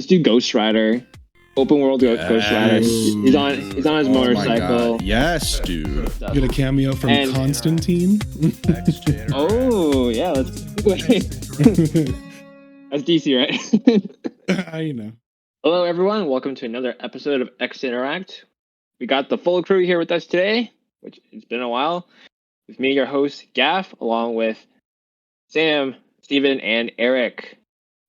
let's do Ghost Rider. Open world Ghost Rider. He's on his motorcycle. Yes, dude. Get a cameo from Constantine. Oh yeah, let's wait. That's DC, right? You know. Hello everyone, welcome to another episode of X Interact. We got the full crew here with us today, which it's been a while. With me, your host Gaff, along with Sam, Steven, and Eric.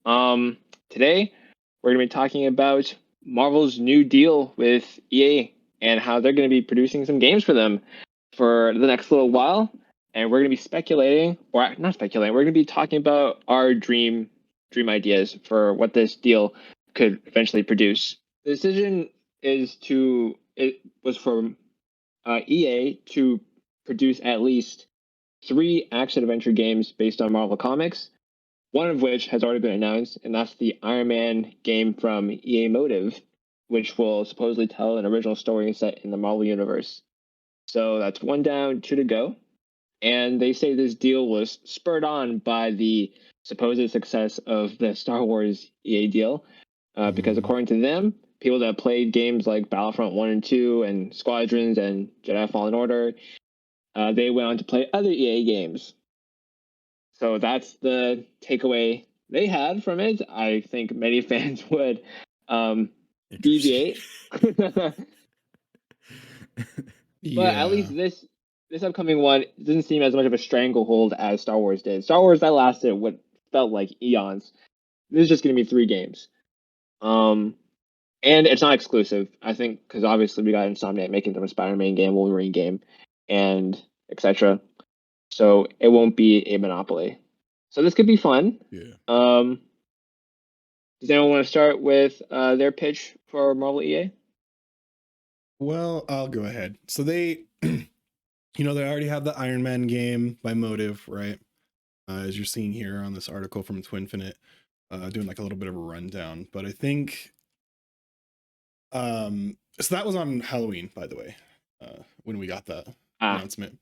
Today we're gonna be talking about Marvel's new deal with EA and how they're going to be producing some games for them for the next little while. And we're going to be speculating, or not speculating, we're going to be talking about our dream ideas for what this deal could eventually produce. The decision was for EA to produce at least 3 action-adventure games based on Marvel Comics, one of which has already been announced, and that's the Iron Man game from EA Motive, which will supposedly tell an original story set in the Marvel Universe. So that's 1 down, 2 to go. And they say this deal was spurred on by the supposed success of the Star Wars EA deal, because according to them, people that played games like Battlefront 1 and 2 and Squadrons and Jedi Fallen Order, they went on to play other EA games. So that's the takeaway they had from it. I think many fans would deviate. But at least this upcoming one doesn't seem as much of a stranglehold as Star Wars did. Star Wars, that lasted what felt like eons. This is just going to be 3 games. And it's not exclusive, I think, because obviously we got Insomniac making them a Spider-Man game, Wolverine game, and etc. So it won't be a monopoly. So this could be fun. Yeah. Does anyone want to start with their pitch for Marvel EA? Well, I'll go ahead. So they, they already have the Iron Man game by Motive, right? As you're seeing here on this article from Twinfinite, doing like a little bit of a rundown. But I think, so that was on Halloween, by the way, when we got the announcement.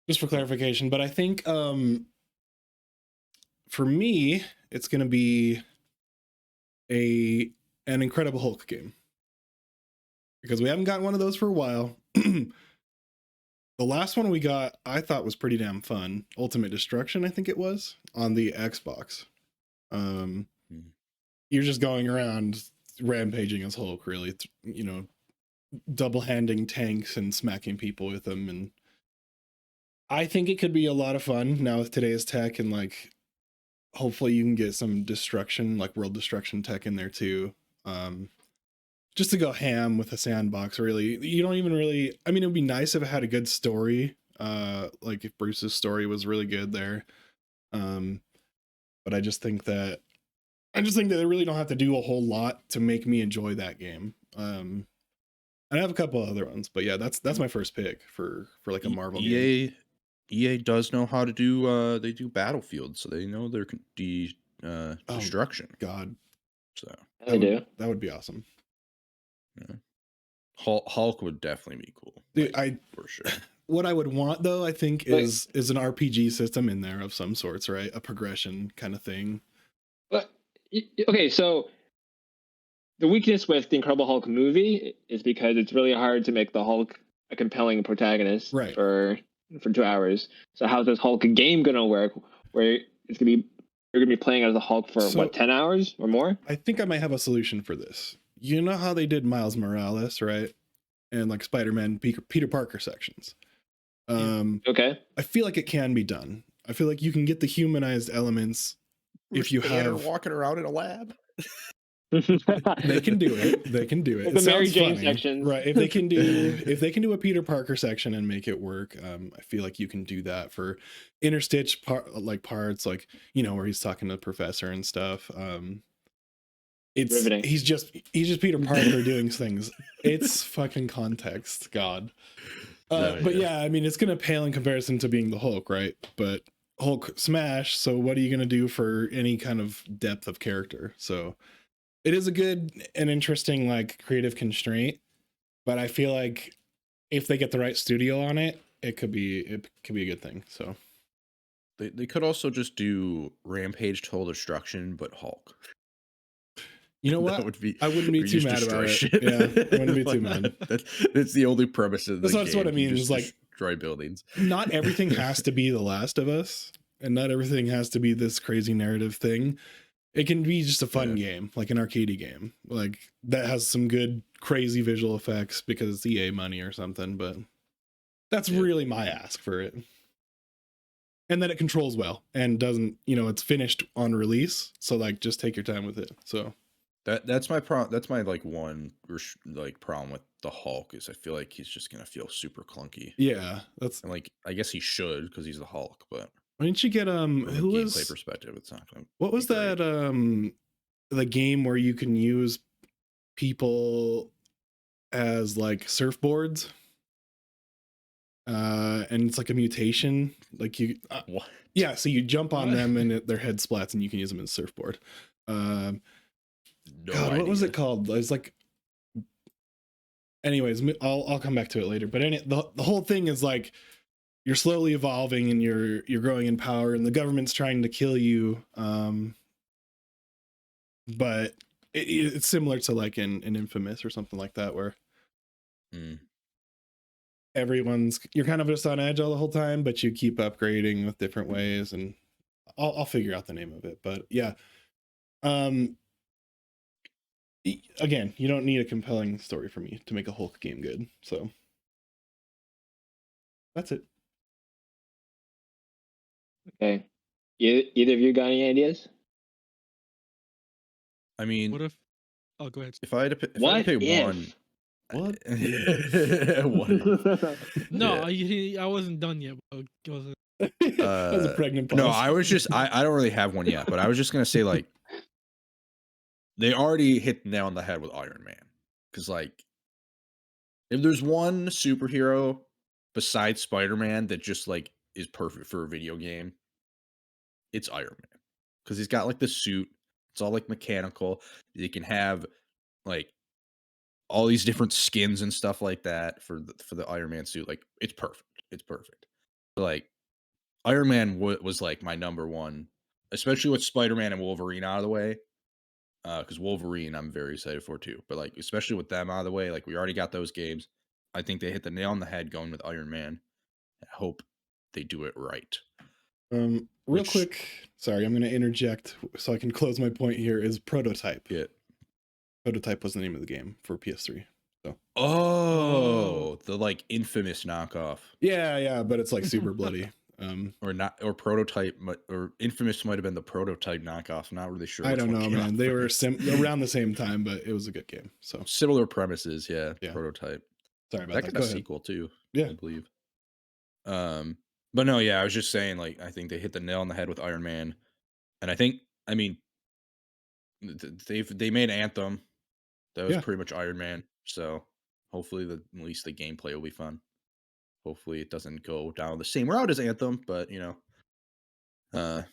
Just for clarification, but I think for me, it's going to be an Incredible Hulk game, because we haven't gotten one of those for a while. The last one we got, I thought, was pretty damn fun. Ultimate Destruction, I think it was, on the Xbox. You're just going around rampaging as Hulk, really, double-handing tanks and smacking people with them, and I think it could be a lot of fun now with today's tech, and like hopefully you can get some destruction, like world destruction tech in there too. Just to go ham with a sandbox, really. You don't even really, I mean, it would be nice if it had a good story. Like if Bruce's story was really good there. But I just think that they really don't have to do a whole lot to make me enjoy that game. And I have a couple other ones, but yeah, that's my first pick for like a Marvel game. EA does know how to do. They do Battlefield, so they know their destruction. God, so that would be awesome. Yeah. Hulk would definitely be cool. Dude, for sure. What I would want though, I think, is an RPG system in there of some sorts, right? A progression kind of thing. But okay, so the weakness with the Incredible Hulk movie is because it's really hard to make the Hulk a compelling protagonist, right, for 2 hours. So how's this Hulk game gonna work? Where you're gonna be playing as the Hulk for 10 hours or more? I think I might have a solution for this. You know how they did Miles Morales, right? And like Spider-Man, Peter Parker sections. Okay. I feel like it can be done. I feel like you can get the humanized elements if you have walking around in a lab. They can do it. The Mary Jane section, right? If they can do a Peter Parker section and make it work, I feel like you can do that for interstitch parts, like where he's talking to the professor and stuff. He's just Peter Parker doing things. It's fucking context, God. But yeah, I mean, it's gonna pale in comparison to being the Hulk, right? But Hulk smash. So what are you gonna do for any kind of depth of character? So it is a good and interesting like creative constraint, but I feel like if they get the right studio on it, it could be a good thing. So they could also just do Rampage Total Destruction, but Hulk. You know what? That would be. I wouldn't be or you too just mad destroy about it. shit. Yeah, I wouldn't be too mad. That's the only premise of the That's game. what I mean. You Is just like destroy buildings. not everything has to be The Last of Us, and not everything has to be this crazy narrative thing. It can be just a fun game, like an arcadey game, like that has some good crazy visual effects because it's EA money or something. But that's really my ask for it. And then it controls well and doesn't, it's finished on release. So like, just take your time with it. So that's my problem. That's my like one problem with the Hulk is I feel like he's just gonna feel super clunky. Yeah, and like I guess he should because he's the Hulk, but why didn't you get from a gameplay perspective, it's not gonna. What was that? The game where you can use people as like surfboards. And it's like a mutation, like you what? Yeah, so you jump on them and their head splats and you can use them as surfboard. No God, idea. what was it called? It's like, anyways, I'll come back to it later. But the whole thing is like you're slowly evolving and you're growing in power and the government's trying to kill you. But it's similar to like in Infamous or something like that, where you're kind of just on edge all the whole time, but you keep upgrading with different ways, and I'll figure out the name of it. But yeah, again, you don't need a compelling story for me to make a Hulk game good. So that's it. Okay. Either of you got any ideas? I mean, what if? Oh, go ahead. If I had to pick one. What? No, I wasn't done yet. That was a pregnant pause. No, I was just I don't really have one yet, but I was just gonna say like they already hit the nail on the head with Iron Man. Because like if there's one superhero besides Spider-Man that just like is perfect for a video game, it's Iron Man. Because he's got like the suit, it's all like mechanical. You can have like all these different skins and stuff like that for the Iron Man suit. Like it's perfect. It's perfect. Like Iron Man was like my number one, especially with Spider-Man and Wolverine out of the way. Because Wolverine I'm very excited for too. But like especially with them out of the way, like we already got those games. I think they hit the nail on the head going with Iron Man. I hope they do it right. Real quick, sorry, I'm going to interject so I can close my point here. Is Prototype? Yeah. Prototype was the name of the game for PS3. So. Oh, the like infamous knockoff. Yeah, but it's like super bloody. Or Prototype, or Infamous might have been the Prototype knockoff. I'm not really sure. I don't know, man. They were around the same time, but it was a good game. So similar premises, yeah. Prototype. Sorry about that. Got a sequel too. Yeah, I believe. But no, yeah, I was just saying, like, I think they hit the nail on the head with Iron Man, and I mean, they made Anthem. That was pretty much Iron Man. So hopefully, at least the gameplay will be fun. Hopefully, it doesn't go down the same route as Anthem, but you know,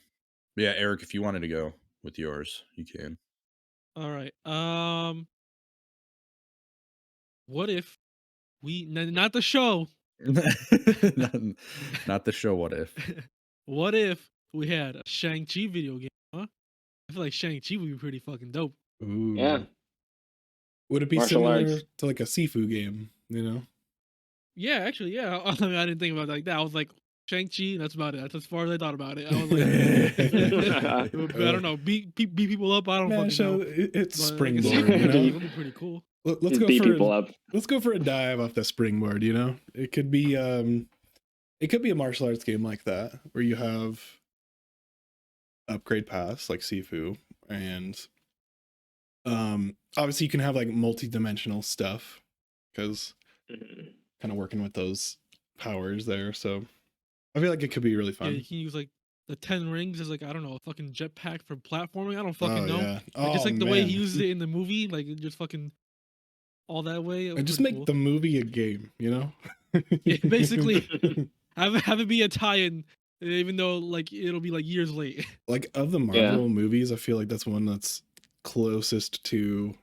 yeah, Eric, if you wanted to go with yours, you can. All right. What if we not the show? not the show. What if? What if we had a Shang-Chi video game? Huh? I feel like Shang-Chi would be pretty fucking dope. Ooh. Yeah. Would it be Martial similar arts. to like a Sifu game? You know? Yeah, actually, yeah. I mean, I didn't think about it like that. I was like, Shang-Chi, that's about it. That's as far as I thought about it. I was like, I don't know, beat people up. I don't fucking know. It's But springboard. You know? It would be pretty cool. Let's go beat for people up. Let's go for a dive off the springboard. You know, it could be a martial arts game like that where you have upgrade paths like Sifu, and obviously you can have like multi-dimensional stuff because kind of working with those powers there. So I feel like it could be really fun. Yeah, you can use like the 10 rings as like, I don't know, a fucking jetpack for platforming. I don't fucking know. Yeah. Like, just like the way he uses it in the movie, like it just fucking all that way. And just make the movie a game, you know? Yeah, basically have it be a tie-in, even though like it'll be like years late. Like of the Marvel movies, I feel like that's one that's closest to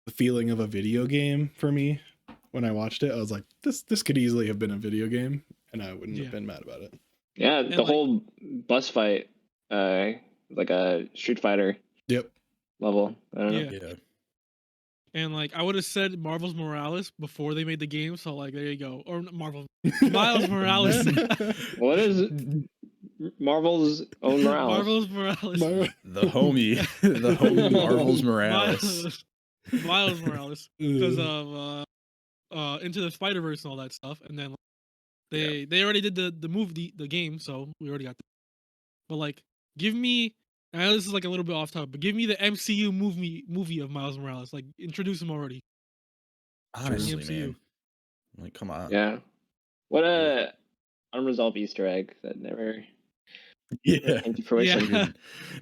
the feeling of a video game for me. When I watched it, I was like, this could easily have been a video game, and I wouldn't have been mad about it. Yeah, And the whole bus fight, like a Street Fighter. Yep. level. I don't know. Yeah. Yeah. And like I would have said Marvel's Morales before they made the game, so like there you go. Or Marvel Miles Morales. What is Marvel's own Morales? Marvel's Morales. The homie, the homie Marvel's Morales. Miles Morales. Because of Into the Spider-Verse and all that stuff. And then they already did the movie, the game, so we already got that. But like give me, I know this is like a little bit off topic, but give me the MCU movie of Miles Morales. Like introduce him already. Honestly, MCU. man. Like, come on. Yeah. What a unresolved Easter egg that never Yeah. came to fruition. Yeah. Even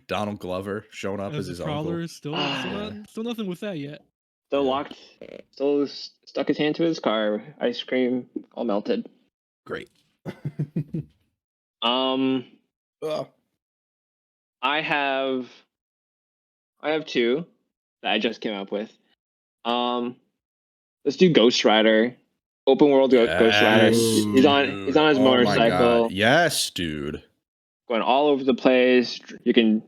Donald Glover showing up as his uncle. Still nothing with that yet. Still Yeah. locked. Still stuck his hand to his car. Ice cream all melted. Great. I have two that I just came up with. Let's do Ghost Rider. Open world Ghost Rider. He's on his Oh my motorcycle. God. Yes, dude. Going all over the place. You can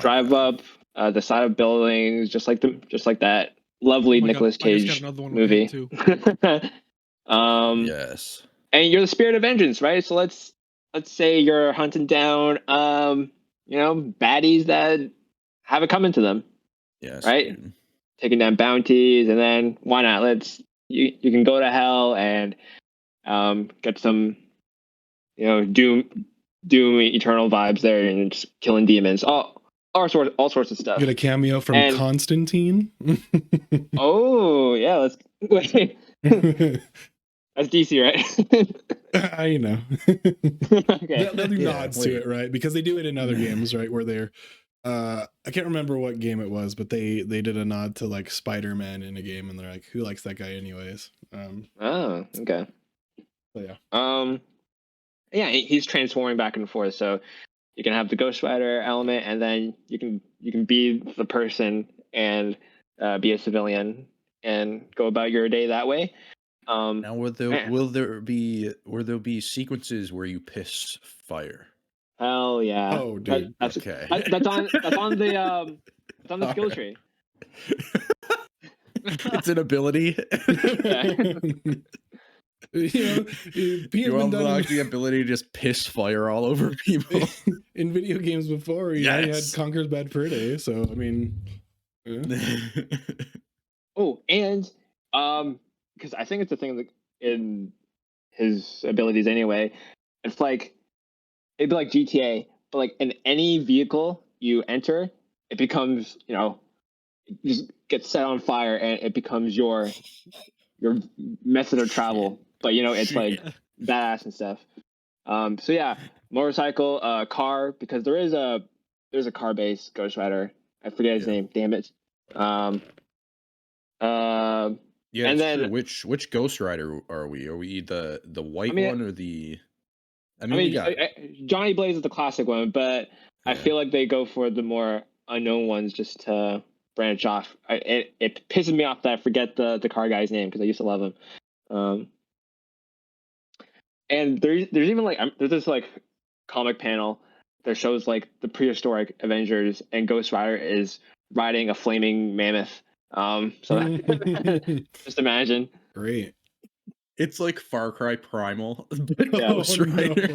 drive up the side of buildings, just like that lovely Nicolas Cage movie. Yes. And you're the spirit of vengeance, right? So let's say you're hunting down baddies that have it coming to them. Yes. Right? Dude. Taking down bounties, and then why not? You can go to hell and get some Doom Eternal vibes there, and just killing demons. All sorts of stuff. Get a cameo from Constantine. Oh yeah, let's wait. That's DC, right? I know. Okay. They'll do nods to it, right? Because they do it in other games, right? Where they're I can't remember what game it was, but they did a nod to like Spider-Man in a game, and they're like, who likes that guy anyways? Oh, okay. So yeah. Yeah, he's transforming back and forth, so you can have the Ghost Rider element, and then you can be the person and be a civilian and go about your day that way. Now, will there be sequences where you piss fire? Hell yeah! Oh, dude. That's okay. That's on the skill tree. It's an ability. You unlock the ability to just piss fire all over people. In video games before, you had Conker's Bad Fur Day, so I mean. Yeah. Oh, and because I think it's a thing in his abilities anyway. It's like it'd be like GTA, but like in any vehicle you enter, it becomes just gets set on fire, and it becomes your method of travel. But it's like badass and stuff. So yeah, motorcycle, car, because there's a car based Ghost Rider. I forget his name. Damn it. Yeah, and then true. Which Ghost Rider are we? Are we the white one or the? Johnny Blaze is the classic one, but I feel like they go for the more unknown ones just to branch off. It pisses me off that I forget the car guy's name because I used to love him. And there's even like there's this like comic panel that shows like the prehistoric Avengers, and Ghost Rider is riding a flaming mammoth. So just imagine. Great. It's like Far Cry Primal, but Ghost Rider.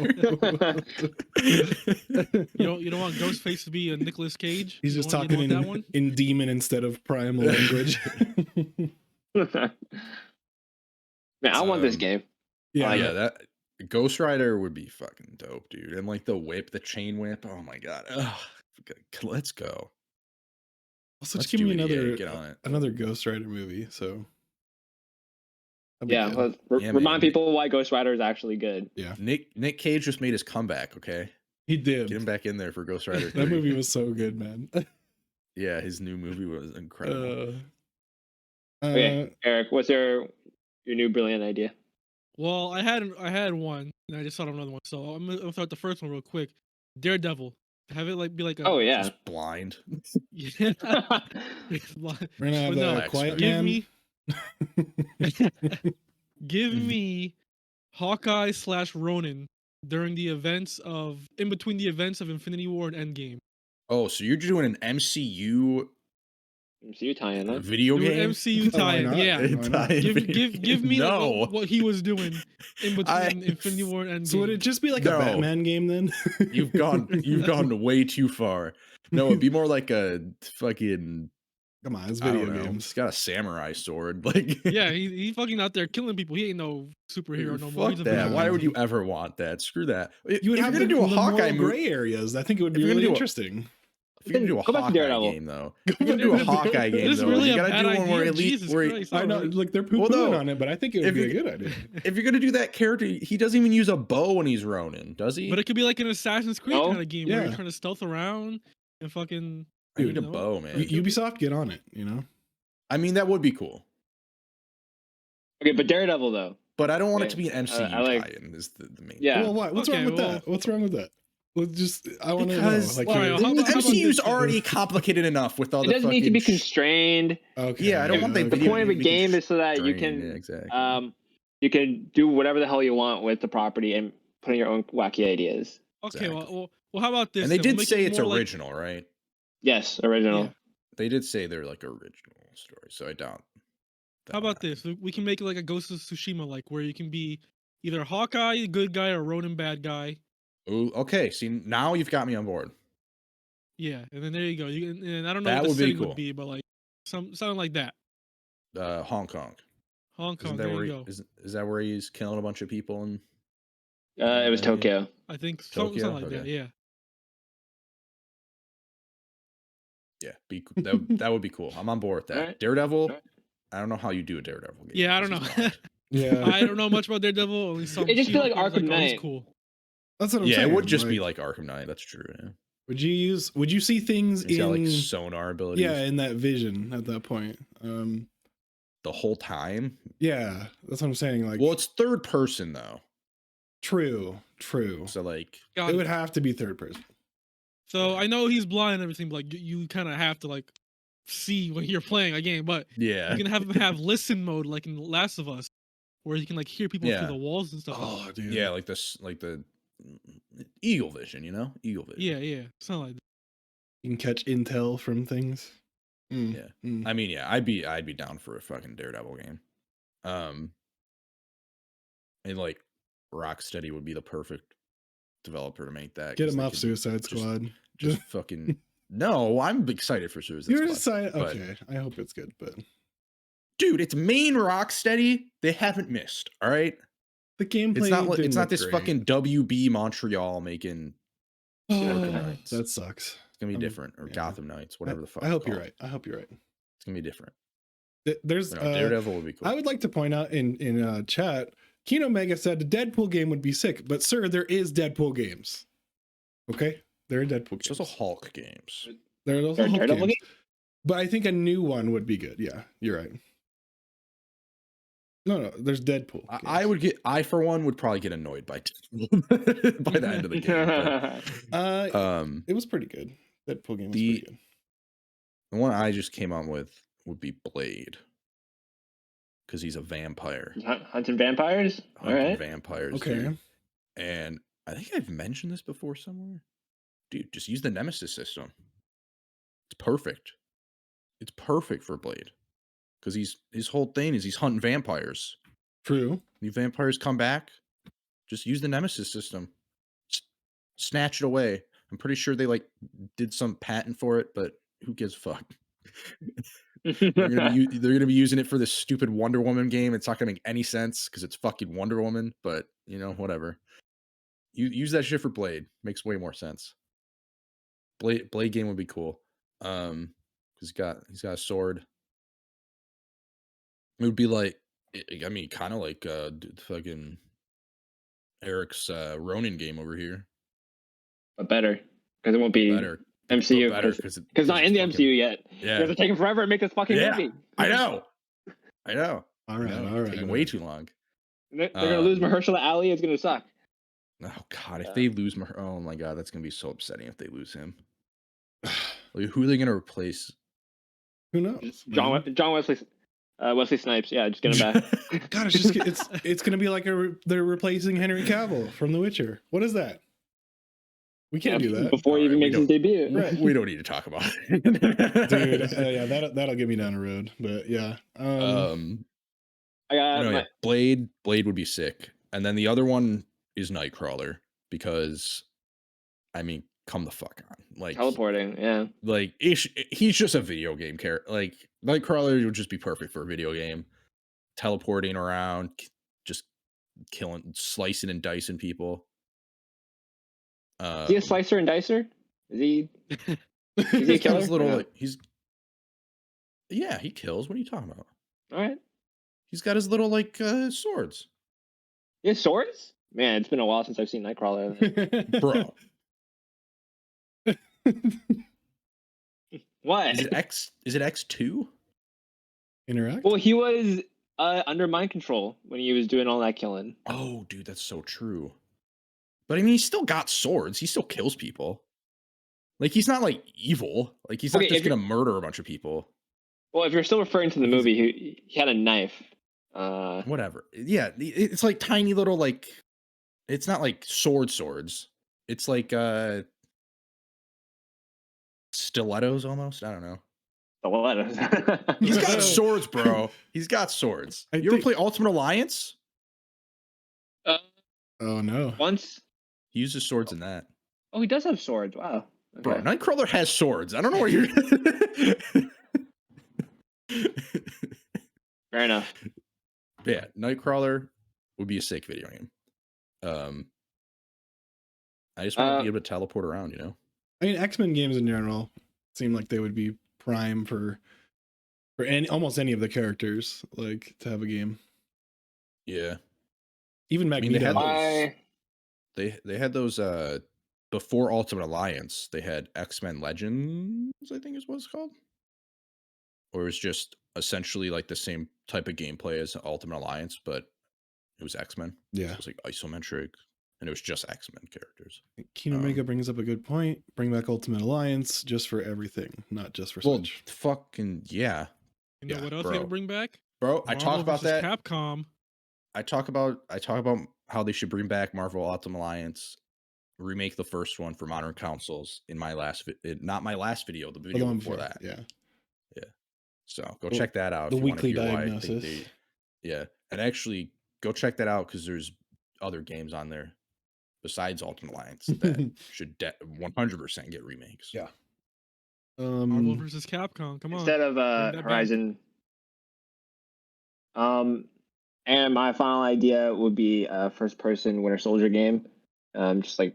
You don't want Ghostface to be a Nicolas Cage? He's just talking in demon instead of primal language. Man, I want this game. Yeah, that Ghost Rider would be fucking dope, dude. And like the whip, the chain whip. Oh my god. Let's go. Also, just give me another Ghost Rider movie. So yeah, remind people why Ghost Rider is actually good. Yeah, Nick Cage just made his comeback. Okay, he did. Get him back in there for Ghost Rider 3. That movie was so good, man. Yeah, his new movie was incredible. Okay, Eric, what's your new brilliant idea? Well, I had one, and I just thought of another one. So I'm gonna start the first one real quick. Daredevil. Have it be like a just blind. Yeah. We're gonna have a quiet man. Give me Hawkeye / Ronin during in between the events of Infinity War and Endgame. Oh, so you're doing an MCU MCU tie-in, huh? Video Do an game. MCU Oh, why tie-in. not? Yeah. Why not? Give me No. like, what he was doing in between Infinity War and Endgame. So would it just be like No. a Batman game then? You've gone way too far. No, it'd be more like a fucking. Come on, it's I video don't know. games. He's got a samurai sword. Like, Yeah, he fucking out there killing people. He ain't no superhero no more. fuck He's a that. villain. Why would you ever want that? Screw that. You would If have you're the, gonna do a the Hawkeye moral movie. gray areas. I think it would If be you're gonna really do a- interesting. If you're gonna do a Go back to Hawkeye Daredevil. game, though, if you're gonna do a Hawkeye game, This is though, really you a gotta bad do one where idea. at least Jesus where Christ. I know, alright. like they're poo Well, pooing no. on it, but I think it would If be a you- good idea. if you're gonna do that character, he doesn't even use a bow when he's Ronin, does he? But it could be like an Assassin's Creed No? kind of game where Yeah. you're trying to stealth around and fucking. I need a you know? bow, man. Ubisoft, get on it. You know. I mean, that would be cool, Okay, but Daredevil though. but I don't want it Yeah, to be an MCU I like- tie-in. Is the main. Yeah. Well, what? What's Okay, wrong with well- that? What's wrong with that? Let's just. I want to know. Because Like, Well, you're- how the about this MCU's then? already complicated enough with all It the doesn't fucking need to be constrained. okay. Yeah, I don't want The video point of a game to be game is so that you constrained, can yeah, exactly. you can do whatever the hell you want with the property and put in your own wacky ideas. Okay, Exactly. well, how about this? And they then? We'll did make say it it's more like- original, right? Yes, original. Yeah. They did say they're like original story, so I doubt. How about this? We can make it like a Ghost of Tsushima, like where you can be either Hawkeye, good guy, or Ronin, bad guy. Ooh, okay, see now you've got me on board. Yeah, and then there you go. And I don't know That what the would be setting cool. would be, but like something like that. Hong Kong. Hong Kong. Isn't that There where you go. is that where he's killing a bunch of people and It was Tokyo. I think Tokyo? something like that. Okay. Yeah. that would be cool. I'm on board with that. Alright. Daredevil. Alright. I don't know how you do a Daredevil game. Yeah, I don't because know. he's blind. Yeah. I don't know much about Daredevil. Only some. It'd just be She-Hulk like was Arkham oh, he's Knight. cool. That's what I'm Yeah, saying. it would just be like Arkham Knight. That's true. Yeah. Would you see things He's in? got like sonar abilities. Yeah, in that vision at that point. The whole time. Yeah, that's what I'm saying. Like, Well, it's third person though, true. so like Got It it. would have to be third person. So I know he's blind and everything, but like you kind of have to like see when you're playing a game, but yeah. you can have him have listen mode like in Last of Us, where you can like hear people Yeah. through the walls and stuff. Oh, dude. Yeah, like this, like the eagle vision, you know, eagle vision. Yeah, something like that. You can catch intel from things. Mm, Yeah. mm. I mean, yeah, I'd be down for a fucking Daredevil game. And like Rocksteady would be the perfect developer to make that. Get 'cause him they off could Suicide just- Squad. Just fucking no, I'm excited for Suicide You're Squad. deciding. but- Okay, I hope it's good, but Dude, it's main Rocksteady. They haven't missed. All right, the gameplay. it's not like didn't it's not look this great. fucking WB Montreal making. Arkham Knights. That sucks. It's gonna be Um, different, or yeah. Gotham Knights, whatever the fuck. I it's hope you're called. right. I hope you're right. It's gonna be different. There's But no, Daredevil would be cool. I would like to point out in chat, Kino Mega said the Deadpool game would be sick, but sir, there is Deadpool games. Okay, there are Deadpool games. It's also Hulk games. There are also There are Hulk Daredevil games. But I think a new one would be good. Yeah, you're right. No, there's Deadpool. I would get. I for one would probably get annoyed by by the end of the game. But, It was pretty good. Deadpool game was The- pretty good. the one I just came up with would be Blade, because he's a vampire. Hunting vampires. All Hunting right. vampires. Okay. dude. And I think I've mentioned this before somewhere. Dude, just use the Nemesis system. It's perfect. It's perfect for Blade. Because his whole thing is he's hunting vampires. True. The vampires come back. Just use the Nemesis system. Snatch it away. I'm pretty sure they like did some patent for it, but who gives a fuck? They're gonna be using it for this stupid Wonder Woman game. It's not gonna make any sense because it's fucking Wonder Woman. But you know, whatever. You use that shit for Blade. Makes way more sense. Blade game would be cool. Because he's got a sword. It would be like, I mean, kind of like fucking Eric's Ronin game over here. But better, because it won't be Better, MCU. better Because it's not in the it's MCU yet. You Yeah, guys are taking forever to make this fucking Yeah. movie. I know. I know. All right. I know. All right. Taking all way right. too long. They're gonna lose Um, Mahershala Ali. It's gonna suck. Oh God, if Yeah. they lose oh my God, that's gonna be so upsetting if they lose him. Like, who are they gonna replace? Who knows? John man? Wesley Snipes. Yeah, just get him back. God, it's just it's gonna be like they're replacing Henry Cavill from The Witcher. What is that? We can't do that. before he even makes his debut. Right. We don't need to talk about it. Dude, yeah, that'll get me down the road. But yeah. I got yeah, Blade would be sick. And then the other one is Nightcrawler, because I mean, come the fuck on. Like teleporting, yeah. Like he's just a video game character. Like Nightcrawler would just be perfect for a video game. Teleporting around, just killing, slicing and dicing people. Is he a slicer and dicer? Is he a killer? Yeah, he kills. What are you talking about? All right. He's got his little swords. He has swords? Man, it's been a while since I've seen Nightcrawler. Bro. What? Is it X2? Interact? Well, he was under mind control when he was doing all that killing. Oh, dude, that's so true. But I mean, he's still got swords. He still kills people. Like, he's not like evil. Like, he's not just gonna murder a bunch of people. Well, if you're still referring to the movie, he had a knife. Whatever. Yeah, it's like tiny little, like, it's not like swords. It's like stilettos almost. I don't know. Stilettos. He's got swords, bro. He's got swords. You ever play Ultimate Alliance? Oh no. Once. He uses swords in that. Oh, he does have swords. Wow. Okay. Bro, Nightcrawler has swords. I don't know what you're. Fair enough. Yeah, Nightcrawler would be a sick video game. I just want to be able to teleport around, you know? I mean, X-Men games in general seem like they would be prime for almost any of the characters, like, to have a game. Yeah. Even Magneto. They had those before Ultimate Alliance. They had X-Men Legends, I think is what it's called. Or it was just essentially like the same type of gameplay as Ultimate Alliance, but it was X-Men. Yeah. So it was like isometric, and it was just X-Men characters. Keen Omega brings up a good point. Bring back Ultimate Alliance just for everything, not just for Switch. Fucking yeah. You know what else they would bring back? Bro, I talk about that. Capcom. I talk about how they should bring back Marvel Ultimate Alliance, remake the first one for modern consoles in my last not my last video, the video before that. Yeah. So go check that out. The weekly diagnosis. Yeah, and actually go check that out because there's other games on there besides Ultimate Alliance that should 100% get remakes. Yeah. Marvel versus Capcom. Come on. Instead of Horizon. And my final idea would be a first-person Winter Soldier game. Just like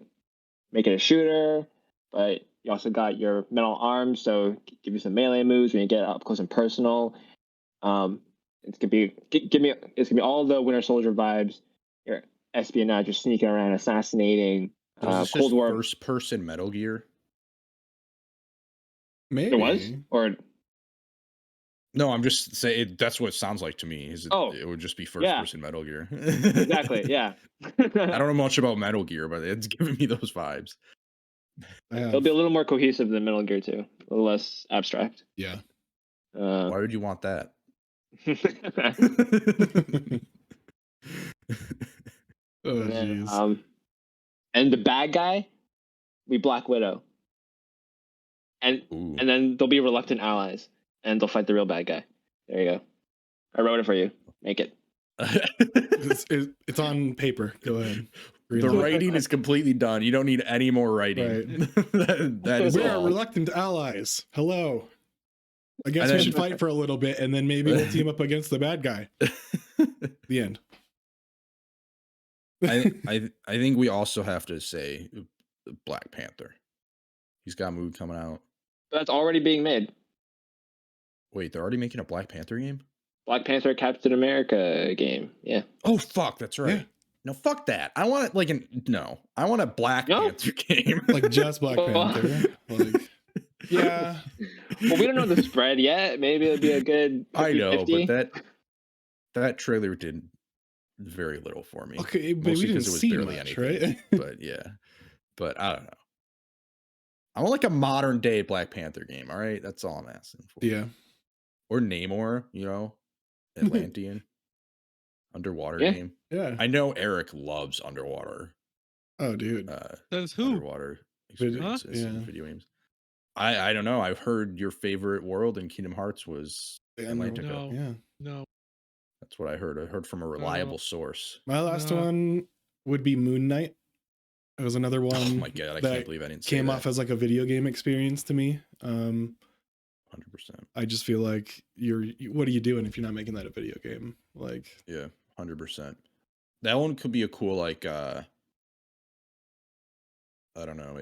make it a shooter, but you also got your metal arms, so give you some melee moves when you get up close and personal. It's gonna be all the Winter Soldier vibes. Your espionage, you're sneaking around, assassinating. Cold War first-person Metal Gear. Maybe it was, or no, I'm just saying that's what it sounds like to me. It would just be first-person Metal Gear. Exactly, yeah. I don't know much about Metal Gear, but it's giving me those vibes. It'll be a little more cohesive than Metal Gear 2, a little less abstract. Yeah. Why would you want that? Oh jeez. And the bad guy, be Black Widow, and then they'll be reluctant allies. And they'll fight the real bad guy. There you go. I wrote it for you. Make it. It's on paper. Go ahead. The writing is completely done. You don't need any more writing. Right. that is we all. are reluctant allies. Hello. I guess we should fight for a little bit, and then maybe we'll team up against the bad guy. The end. I think we also have to say Black Panther. He's got a movie coming out. That's already being made. Wait, they're already making a Black Panther game? Black Panther Captain America game. Yeah. Oh fuck, that's right. Yeah. No, fuck that. I want it I want a Black Panther game. Like just Black Panther. Like, yeah. Well, we don't know the spread yet. Maybe it'll be a good 50, I know, 50. but that trailer did very little for me. Okay, but we didn't see much, right? But yeah. But I don't know. I want like a modern day Black Panther game, all right? That's all I'm asking for. Yeah. Or Namor, Atlantean. Underwater game. Yeah. I know Eric loves underwater. Oh, dude. Says who? Underwater. experiences in video games. I don't know. I've heard your favorite world in Kingdom Hearts was Atlantica. No, Yeah, no. That's what I heard. I heard from a reliable source. my last one would be Moon Knight. It was another one. Oh my god, I can't believe I didn't say came that. off as like a video game experience to me. 100%. I just feel like what are you doing if you're not making that a video game? Like, yeah, 100%. That one could be a cool, like, I don't know,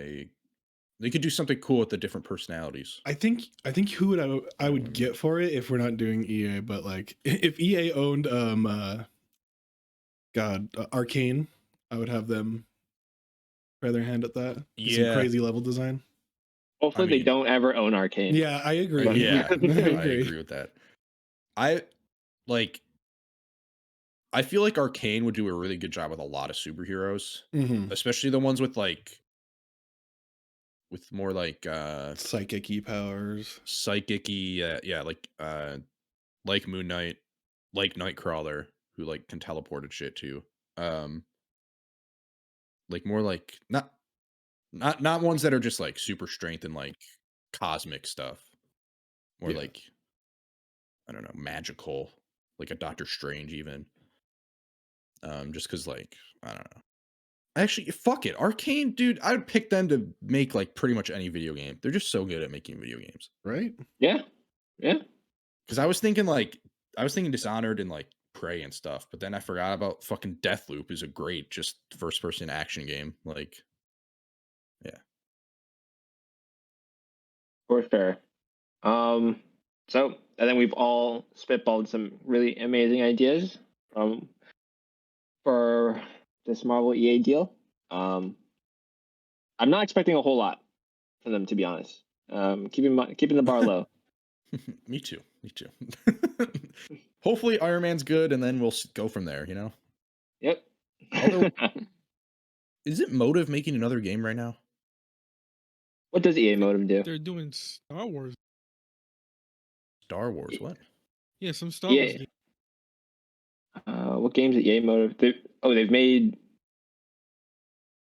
they could do something cool with the different personalities. I think who would I would get for it if we're not doing EA, but like if EA owned Arcane, I would have them try their hand at that. Some crazy level design. Hopefully they don't ever own Arcane. Yeah, I agree. Yeah, I agree with that. I feel like Arcane would do a really good job with a lot of superheroes, especially the ones with more like psychic-y powers. Psychic-y, yeah, like Moon Knight, like Nightcrawler, who like can teleport and shit too. Like more like not ones that are just like super strength and like cosmic stuff. More like, I don't know, magical, like a Doctor Strange even. Just because, like, I don't know. Actually, fuck it. Arcane, dude, I would pick them to make, like, pretty much any video game. They're just so good at making video games. Right? Yeah. Yeah. Because I was thinking Dishonored and, like, Prey and stuff, but then I forgot about fucking Deathloop is a great just first-person action game. Like, yeah. For sure. So, and then we've all spitballed some really amazing ideas for this Marvel EA deal. I'm not expecting a whole lot from them, to be honest. Keeping the bar low. Me too. Hopefully Iron Man's good, and then we'll go from there, you know? Yep. Although, is it Motive making another game right now? What does EA Motive do? They're doing Star Wars. Star Wars, what? Yeah, some Star Wars games. What games at EA Motive? They've made...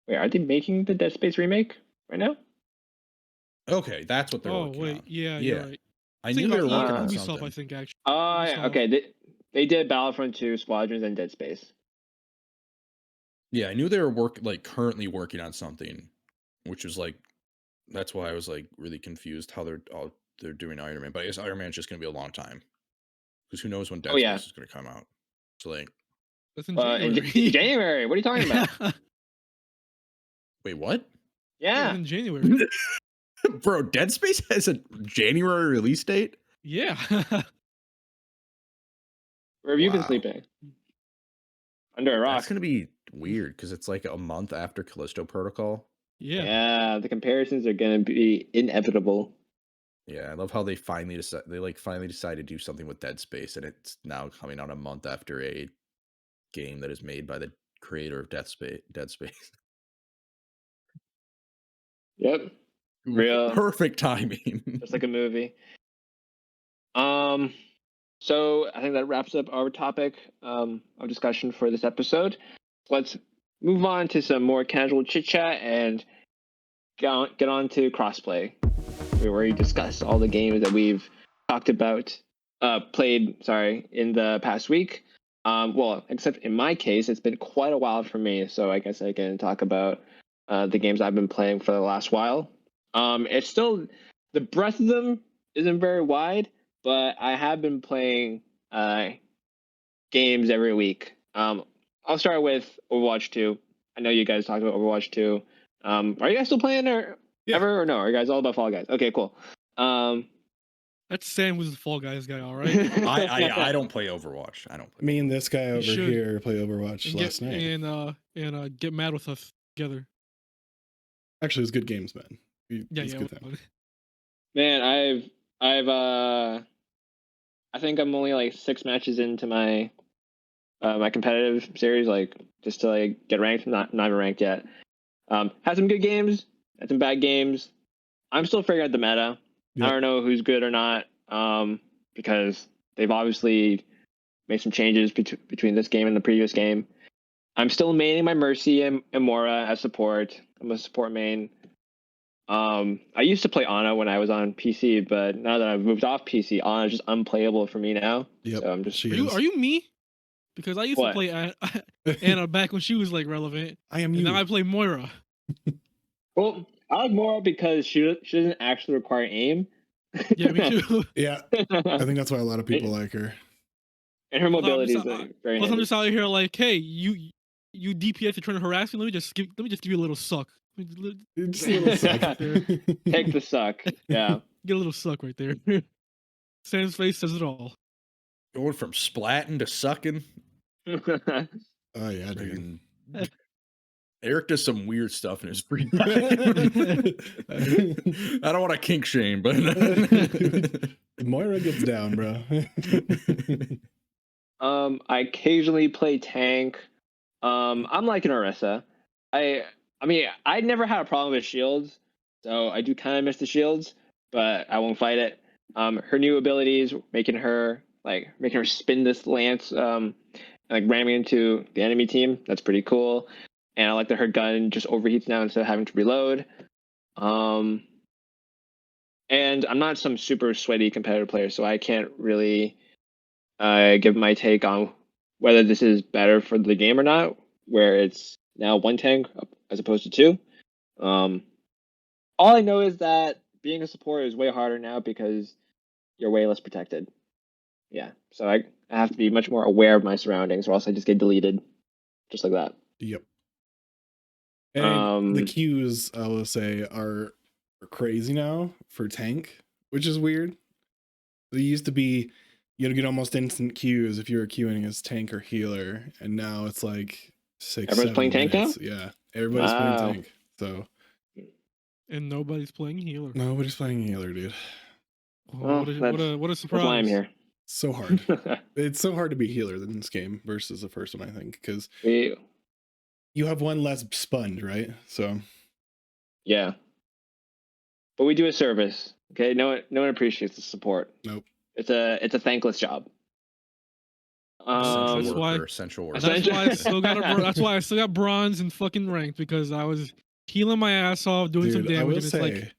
Wait, are they making the Dead Space remake right now? Okay, that's what they're working on. Yeah, you're right. I knew they were working on Ubisoft, something. I think, actually. Yeah, okay. They did Battlefront 2, Squadrons, and Dead Space. Yeah, I knew they were currently working on something, which was like, that's why I was like really confused how they're doing Iron Man. But I guess Iron Man's just gonna be a long time, because who knows when Dead Space is gonna come out. So like, that's in January. January. What are you talking about? Wait, what? Yeah, in January. Bro, Dead Space has a January release date? Yeah. Where have you been sleeping? Under a rock. That's gonna be weird because it's like a month after Callisto Protocol. Yeah, the comparisons are gonna be inevitable. Yeah, I love how they finally decided to do something with Dead Space, and it's now coming out a month after a game that is made by the creator of Dead Space. Yep. Real perfect timing. Just like a movie. So I think that wraps up our topic of discussion for this episode. Let's move on to some more casual chit chat and get on to Crossplay, where we discuss all the games that we've talked about, played in the past week. Well, except in my case, it's been quite a while for me, so I guess I can talk about the games I've been playing for the last while. It's still, the breadth of them isn't very wide, but I have been playing games every week. I'll start with Overwatch 2. I know you guys talked about Overwatch 2. Are you guys still playing ever or no? Are you guys all about Fall Guys? Okay, cool. That's Sam was the Fall Guys guy, all right? I don't play Overwatch. Me and this guy over here play Overwatch last night. And get mad with us together. Actually, it was good games, man. Good man, I think I'm only like 6 matches into my my competitive series, like just to like get ranked. Not even ranked yet. Had some good games, had some bad games. I'm still figuring out the meta. Yep. I don't know who's good or not, because they've obviously made some changes between this game and the previous game. I'm still maining my Mercy and Mora as support. I'm a support main. I used to play Ana when I was on PC, but now that I've moved off PC, Ana is just unplayable for me now. Yep, So I'm just she Are is. you me? Because I used What? to play Anna back when she was like relevant, I am and you. now I play Moira. Well, I like Mora because she doesn't actually require aim. Yeah, me too. Yeah, I think that's why a lot of people like her. And her Plus, I'm mobility is just- very Plus, I'm handy. just out here like, hey, you DPS are trying to harass me. Let me just give you a little suck. Just a little suck. Take the suck. Yeah. Get a little suck right there. Sam's face says it all. Going from splatting to sucking. Oh yeah, dude. Friggin- Eric does some weird stuff in his free time. I don't want to kink shame, but Moira gets down, bro. I occasionally play tank. I'm like an Orisa. I mean, I never had a problem with shields, so I do kind of miss the shields, but I won't fight it. Her new abilities, making her spin this lance, and like ramming into the enemy team. That's pretty cool. And I like that her gun just overheats now instead of having to reload. And I'm not some super sweaty competitive player, so I can't really give my take on whether this is better for the game or not, where it's now one tank as opposed to two. All I know is that being a support is way harder now because you're way less protected. Yeah, so I have to be much more aware of my surroundings, or else I just get deleted, just like that. Yep. And the queues, I will say, are crazy now for tank, which is weird. They used to be, you had to get almost instant queues if you were queuing as tank or healer, and now it's like 6. Everyone's playing tank minutes. Yeah, everybody's playing tank. So, and nobody's playing healer. Nobody's playing healer, dude. Oh, well, what a surprise! That's why I'm here. So hard. It's so hard to be healer in this game versus the first one, I think, because you have one less sponge, right? So yeah, but we do a service. Okay, no one appreciates the support. Nope. It's a thankless job. Essential why- worker, essential worker. That's why I still got that's why I still got bronze in fucking ranked, because I was healing my ass off, doing some dude, I damage, will and it's say, like,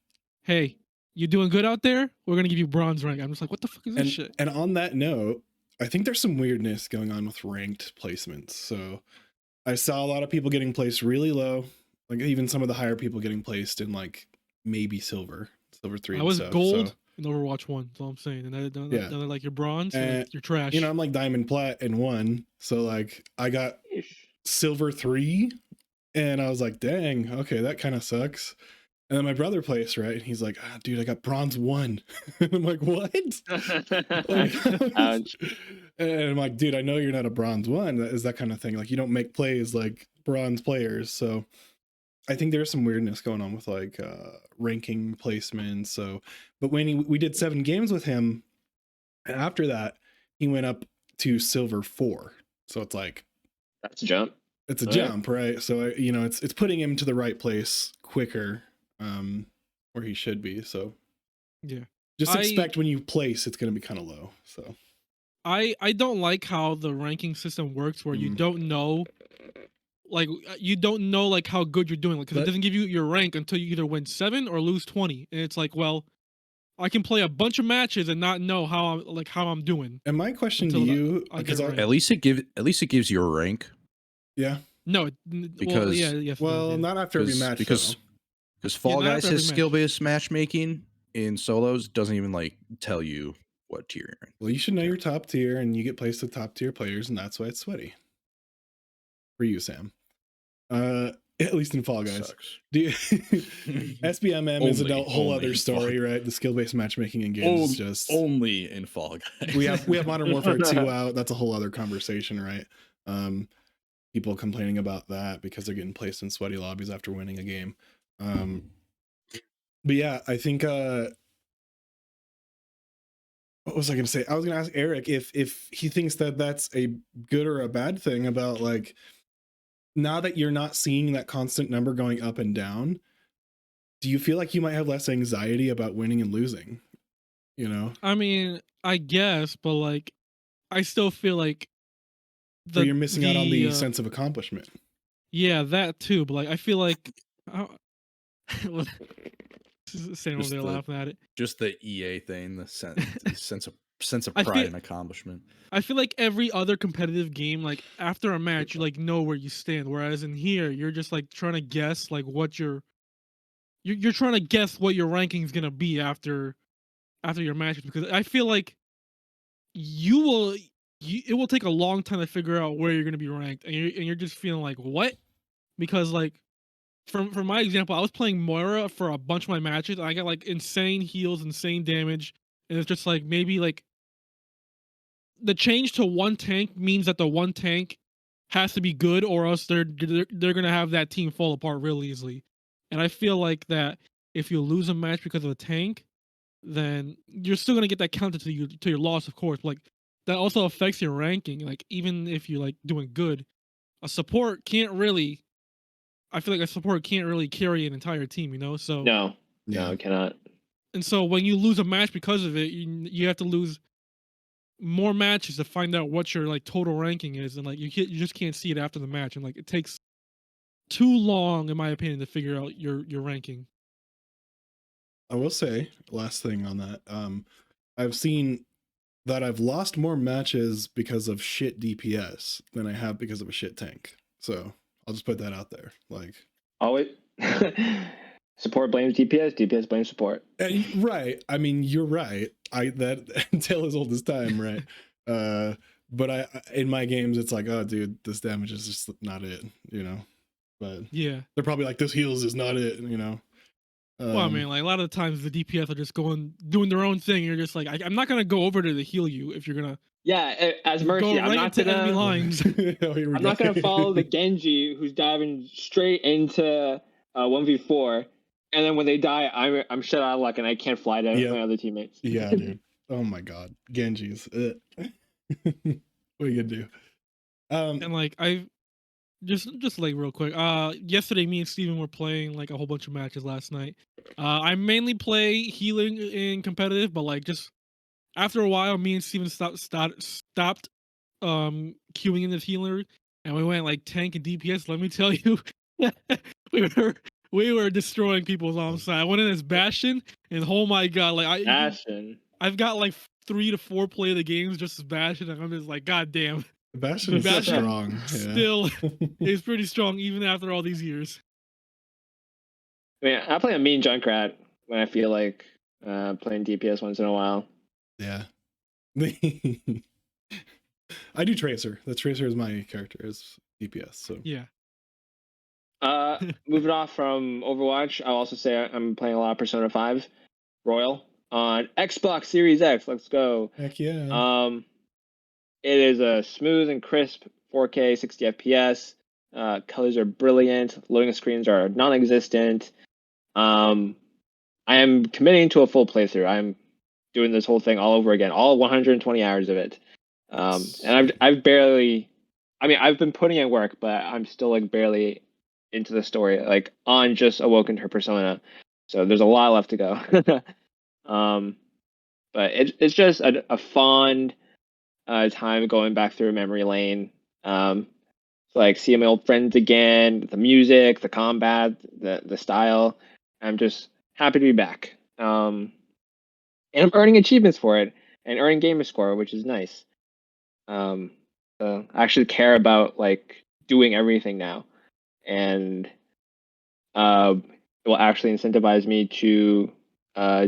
hey, you doing good out there? We're gonna give you bronze rank. I'm just like, what the fuck is this shit? and on that note, I think there's some weirdness going on with ranked placements. So I saw a lot of people getting placed really low, like even some of the higher people getting placed in like maybe silver 3. I was stuff, gold so. in Overwatch 1. That's all I'm saying. And Yeah. they're like, you're bronze, And, you're trash. You know, I'm like diamond plat in 1, so like I got silver 3, and I was like, dang, okay, that kind of sucks. And then my brother placed, right? And he's like, dude, I got bronze 1. And I'm like, what? Ouch. And I'm like, dude, I know you're not a bronze 1. That is that kind of thing. Like, you don't make plays like bronze players. So I think there's some weirdness going on with like ranking placements. So, but when we did 7 games with him, and after that, he went up to silver 4. So it's like, that's a jump. It's a jump, right? So you know, it's putting him to the right place quicker, where he should be. So yeah, just expect when you place, it's going to be kind of low. So I don't like how the ranking system works, where you don't know, like how good you're doing, because it doesn't give you your rank until you either win 7 or lose 20, and it's like, well, I can play a bunch of matches and not know how I'm doing. And my question to you, because at least it gives you a rank. Yeah. No, because not after every match, because Fall Guys has skill-based matchmaking in solos, doesn't even like tell you what tier you're in. Well, you should know your top tier, and you get placed with top tier players, and that's why it's sweaty for you, Sam. At least in Fall Guys. SBMM is a whole other story, right? The skill-based matchmaking in games is just only in Fall Guys. we have Modern Warfare 2 out. That's a whole other conversation, right? People complaining about that because they're getting placed in sweaty lobbies after winning a game. But yeah, I think what was I going to say? I was going to ask Eric if he thinks that that's a good or a bad thing about, like, now that you're not seeing that constant number going up and down, do you feel like you might have less anxiety about winning and losing? You know? I mean, I guess, but like, I still feel like you're missing out on the sense of accomplishment. Yeah, that too. But like, I feel like Staying over there laughing at it. Just the EA thing, the sense of I pride feel- and accomplishment. I feel like every other competitive game, like after a match, you like know where you stand. Whereas in here, you're just like trying to guess like what you're trying to guess what your ranking is gonna be after your matches, because I feel like it will take a long time to figure out where you're gonna be ranked, and you're just feeling like what? Because like from my example, I was playing Moira for a bunch of my matches, and I got like insane heals, insane damage, and it's just like maybe like the change to one tank means that the one tank has to be good, or else they're gonna have that team fall apart real easily. And I feel like that if you lose a match because of a tank, then you're still gonna get that counted to your loss, of course. Like that also affects your ranking. Like even if you're like doing good, a support can't really. I feel like a support can't really carry an entire team, you know. So No, it cannot. And so when you lose a match because of it, you have to lose more matches to find out what your like total ranking is, and like you just can't see it after the match, and like it takes too long, in my opinion, to figure out your ranking. I will say, last thing on that, I've seen that I've lost more matches because of shit DPS than I have because of a shit tank. So I'll just put that out there. Like always, support blames DPS, DPS blames support. Right. I mean, you're right. That tale as old as time, right? But I in my games, it's like, oh, dude, this damage is just not it, you know. But yeah, they're probably like, this heals is not it, you know. Well, I mean, like a lot of the times the DPS are just doing their own thing. You're just like, I'm not gonna go over to heal you if you're gonna. Yeah, as Mercy, go right I'm not into enemy gonna. lines. I'm not gonna follow the Genji who's diving straight into 1v4, and then when they die, I'm shut out of luck and I can't fly to my other teammates. Yeah, dude. Oh my god, Genjis. What are you gonna do? And like I just like real quick. Yesterday me and Steven were playing like a whole bunch of matches last night. I mainly play healing in competitive, but like just after a while, me and Steven stopped queuing in this healer, and we went like tank and DPS. Let me tell you, we were destroying people's arm side. I went in as Bastion, and oh my god, like Bastion. I've got like 3 to 4 play of the games just as Bastion, and I'm just like, god damn. Bastion is strong. Still is pretty strong even after all these years. I mean, I play a mean Junkrat when I feel like playing DPS once in a while. Yeah. I do Tracer. The Tracer is my character as DPS. So yeah. Moving off from Overwatch, I'll also say I'm playing a lot of Persona 5 Royal on Xbox Series X. Let's go. Heck yeah. It is a smooth and crisp 4K 60 FPS. Colors are brilliant. Loading screens are non-existent. I am committing to a full playthrough. I'm doing this whole thing all over again, all 120 hours of it. And I've barely, I mean, I've been putting in work, but I'm still like barely into the story. Like An just awoken her persona, so there's a lot left to go. But it's just a fond time going back through memory lane. Like seeing my old friends again, the music, the combat, the style. I'm just happy to be back. And I'm earning achievements for it and earning gamer score, which is nice. So I actually care about like doing everything now, and it will actually incentivize me to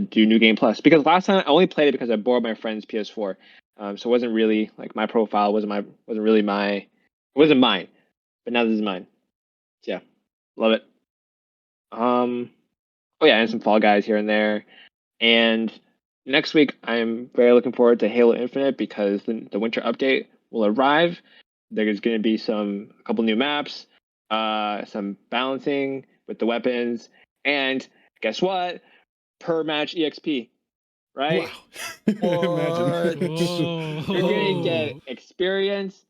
do New Game Plus, because last time I only played it because I borrowed my friend's PS4. So it wasn't really like my profile wasn't mine, but now this is mine. So yeah, love it. Oh yeah, and some Fall Guys here and there. And next week, I'm very looking forward to Halo Infinite, because the winter update will arrive. There's going to be a couple new maps, some balancing with the weapons, and guess what? Per match EXP, right? Wow. Imagine. You're going to get experience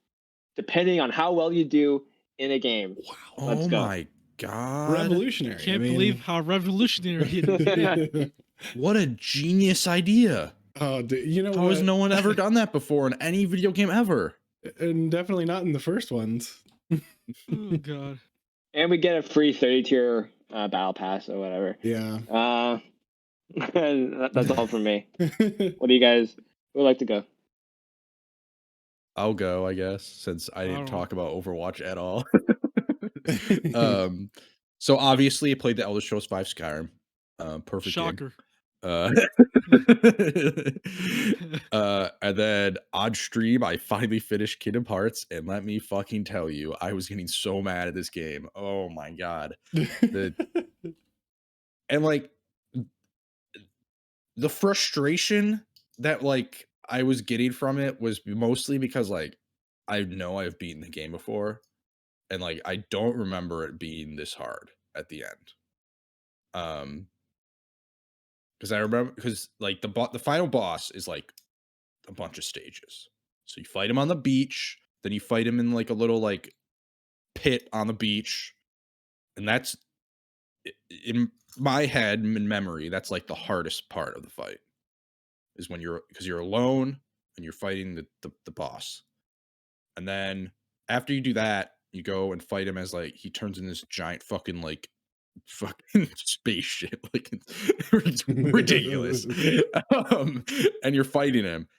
depending on how well you do in a game. Wow. Let's go. My god. Revolutionary. Can't believe how revolutionary it is. What a genius idea. Oh, dude, you know How has no one ever done that before in any video game ever? And definitely not in the first ones. Oh god. And we get a free 30 tier battle pass or whatever. Yeah. That's all from me. What do you guys would like to go? I'll go, I guess, since I didn't don't know. talk about Overwatch at all. So obviously I played the Elder Scrolls V Skyrim. Perfect game. Shocker. And then on stream, I finally finished Kingdom Hearts, and let me fucking tell you, I was getting so mad at this game. Oh my god. And like the frustration that like I was getting from it was mostly because like I know I've beaten the game before, and like I don't remember it being this hard at the end. Because I remember because like the final boss is like a bunch of stages. So you fight him on the beach, then you fight him in like a little like pit on the beach, and that's in my head, in memory, that's like the hardest part of the fight is when because you're alone and you're fighting the boss. And then after you do that, you go and fight him as like he turns into this giant fucking spaceship. Like it's ridiculous. And you're fighting him.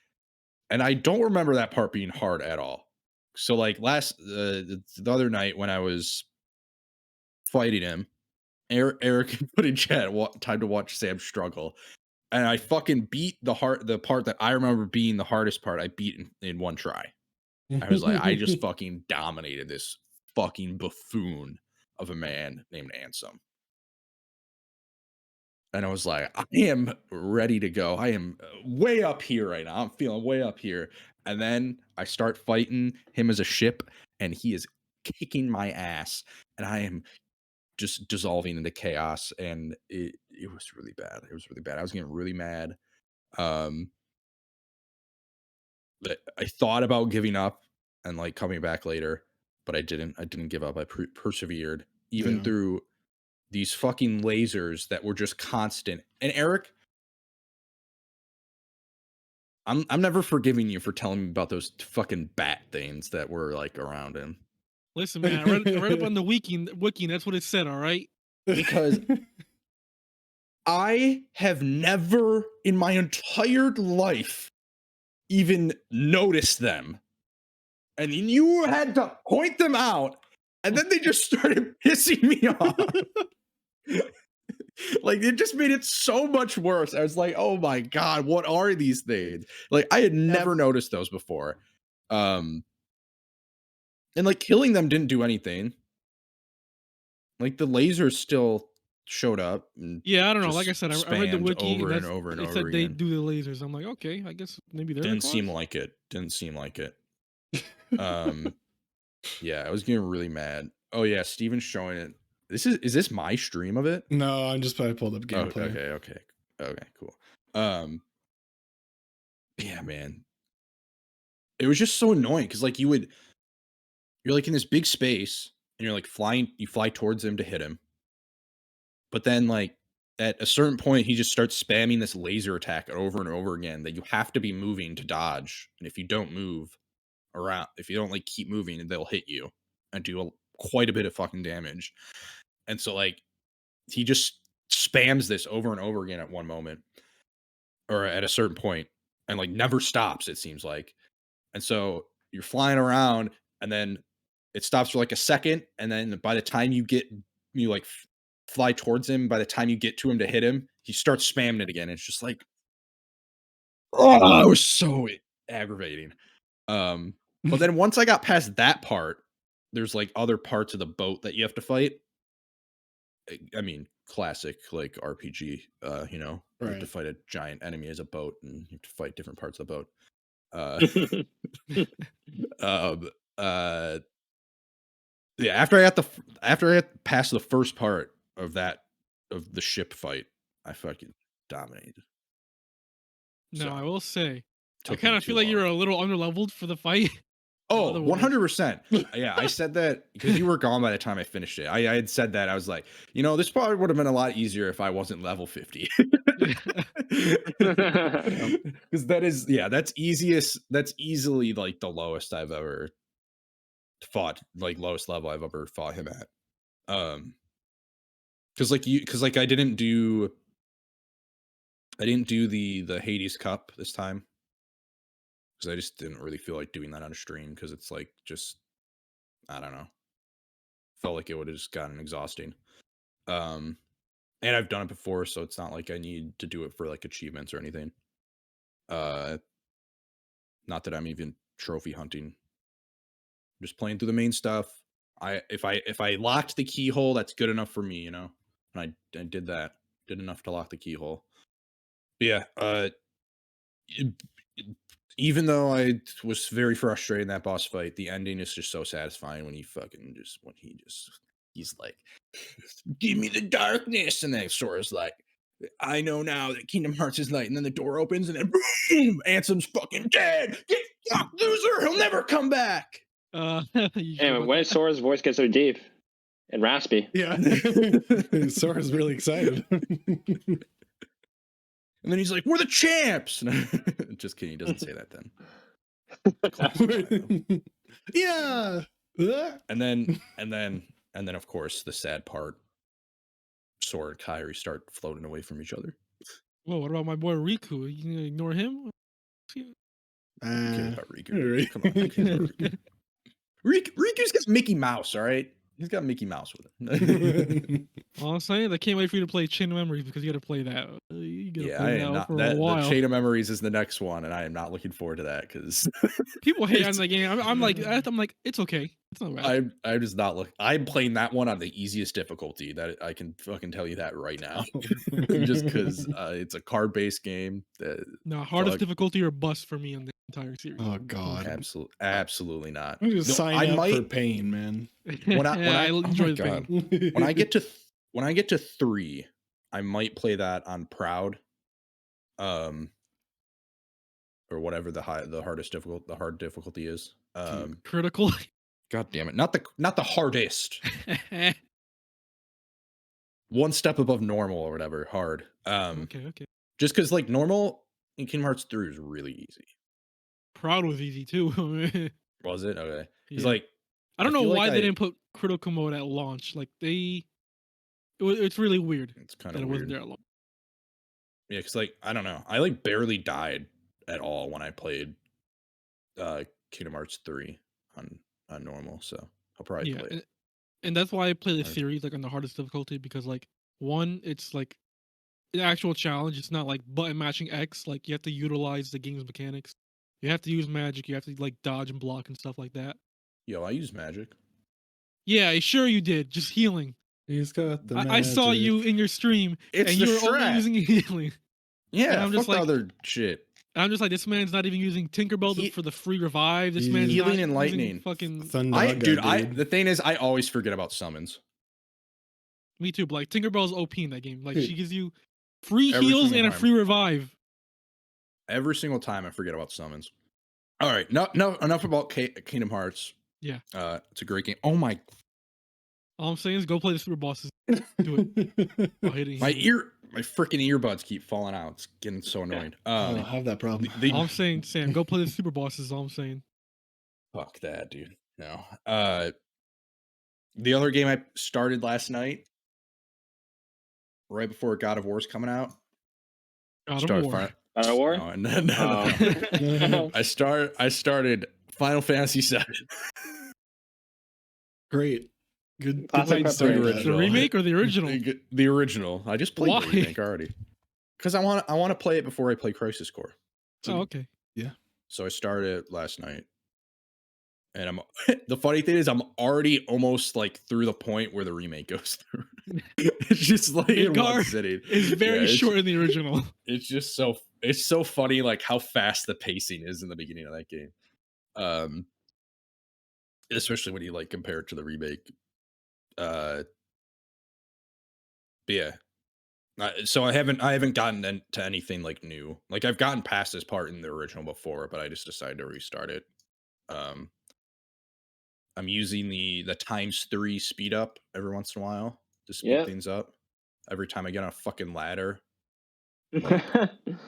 And I don't remember that part being hard at all. So like the other night when I was fighting him, Eric put in chat, time to watch Sam struggle. And I fucking beat the part that I remember being the hardest part. I beat in one try. I was like, I just fucking dominated this fucking buffoon of a man named Ansem. And I was like, I am ready to go. I am way up here right now. I'm feeling way up here. And then I start fighting him as a ship, and he is kicking my ass. And I am just dissolving into chaos. And it was really bad. It was really bad. I was getting really mad. But I thought about giving up and like coming back later, but I didn't. I didn't give up. I persevered even through these fucking lasers that were just constant. And Eric, I'm never forgiving you for telling me about those fucking bat things that were like around him. Listen, man, I read up on the wiki. That's what it said. All right, because I have never in my entire life even noticed them, and you had to point them out, and then they just started pissing me off. Like it just made it so much worse. I was like, oh my god, what are these things? Like I had never noticed those before. And like killing them didn't do anything. Like the lasers still showed up. Yeah, I don't know. Like I said, I read the wiki over and over and it over said they again. do the lasers. I'm like, okay, I guess maybe they're Didn't seem like it. Didn't seem like it. Yeah, I was getting really mad. Oh yeah, Steven's showing it. Is this my stream of it? No, I pulled up gameplay. Okay, cool. Yeah, man. It was just so annoying because like you're like in this big space and you're like you fly towards him to hit him. But then like at a certain point, he just starts spamming this laser attack over and over again that you have to be moving to dodge. And if you don't move around, if you don't like keep moving, they'll hit you and do quite a bit of fucking damage. And so like he just spams this over and over again at one moment or at a certain point and like never stops, it seems like. And so you're flying around and then it stops for like a second. And then by the time you like fly towards him, by the time you get to him to hit him, he starts spamming it again. It's just like, oh, it was so aggravating. But then once I got past that part, there's like other parts of the boat that you have to fight. I mean, classic like RPG, you know, you have to fight a giant enemy as a boat and you have to fight different parts of the boat. Yeah, after I got past the first part of the ship fight, I fucking dominated. No, I will say, I Took kind me of feel too like you're long. a little underleveled for the fight. Oh, Otherwise- 100%. Yeah, I said that because you were gone by the time I finished it. I had said that. I was like, you know, this probably would have been a lot easier if I wasn't level 50. Because that's easily like the lowest I've ever fought, like lowest level I've ever fought him at. Because like I didn't do I didn't do the Hades Cup this time because I just didn't really feel like doing that on a stream because it's like just I don't know. Felt like it would have just gotten exhausting. And I've done it before, so it's not like I need to do it for like achievements or anything. Not that I'm even trophy hunting. I'm just playing through the main stuff. If I locked the keyhole, that's good enough for me, you know. And I did that. Did enough to lock the keyhole. But yeah, even though I was very frustrated in that boss fight, the ending is just so satisfying when he's like, give me the darkness, and then Sora's like, I know now that Kingdom Hearts is light, and then the door opens, and then boom, Ansem's fucking dead. Get fucked, loser, he'll never come back. Anyway, when Sora's voice gets so deep and raspy. Yeah. Sora's really excited. And then he's like, we're the champs. Just kidding, he doesn't say that then. Yeah. And then of course the sad part, Sora and Kairi start floating away from each other. Whoa, what about my boy Riku? You gonna ignore him? Who cares about Riku? Come on, who cares about Riku? Riku's got Mickey Mouse, all right? He's got Mickey Mouse with him. All I'm saying, I can't wait for you to play Chain of Memories because you got to play that. You got to play that for a while. The Chain of Memories is the next one, and I am not looking forward to that because people hate on the game. I'm like, it's okay. It's not bad. I'm just not looking. I'm playing that one on the easiest difficulty. That I can fucking tell you that right now, just because it's a card-based game. No, hardest difficulty or bust for me in the entire series. Oh God, absolutely not. I'm just sign up for pain, man. When I enjoy the pain. when I get to 3, I might play that on Proud, or whatever the hard difficulty is. Critical. God damn it! Not the hardest. One step above normal or whatever. Hard. Okay. Just because like normal in Kingdom Hearts 3 is really easy. Proud was easy too. Was it? Okay. It's Yeah. like I don't know why they didn't put critical mode at launch. Like it's really weird. It's kind that of it weird. wasn't there at launch. Yeah, because like I don't know. I like barely died at all when I played Kingdom Hearts 3 on normal, so I'll probably play it. And that's why I play the series like on the hardest difficulty, because like one, it's like an actual challenge. It's not like button matching X. Like you have to utilize the game's mechanics. You have to use magic. You have to like dodge and block and stuff like that. Yo, I use magic. Yeah, sure you did. Just healing. He's got the magic. I saw you in your stream, and you were only using healing. Yeah, and I'm just like other shit. I'm just like, this man's not even using Tinkerbell for the free revive. This man's healing not and lightning. Fucking the thing is, I always forget about summons. Me too, but like Tinkerbell's OP in that game. Like she gives you free heals and a free revive. Every single time I forget about summons. All right, no, enough about Kingdom Hearts. Yeah, it's a great game. Oh my! All I'm saying is go play the super bosses. Do it. My freaking earbuds keep falling out. It's getting so annoying. I have that problem. All I'm saying, Sam, go play the super bosses. All I'm saying. Fuck that, dude. No. The other game I started last night, right before God of War's coming out. God of War? No. I started Final Fantasy VII. Great. Good the remake or the original? The original. I just played the remake already. Because I want to play it before I play Crisis Core. Oh, okay. Yeah. So I started it last night. And the funny thing is I'm already almost like through the point where the remake goes through. It's just like in one sitting. It's very short in the original. It's just so funny like how fast the pacing is in the beginning of that game. Especially when you like compare it to the remake. But yeah. So I haven't gotten into anything like new. Like I've gotten past this part in the original before, but I just decided to restart it. I'm using the ×3 speed up every once in a while to speed things up. Every time I get on a fucking ladder, like,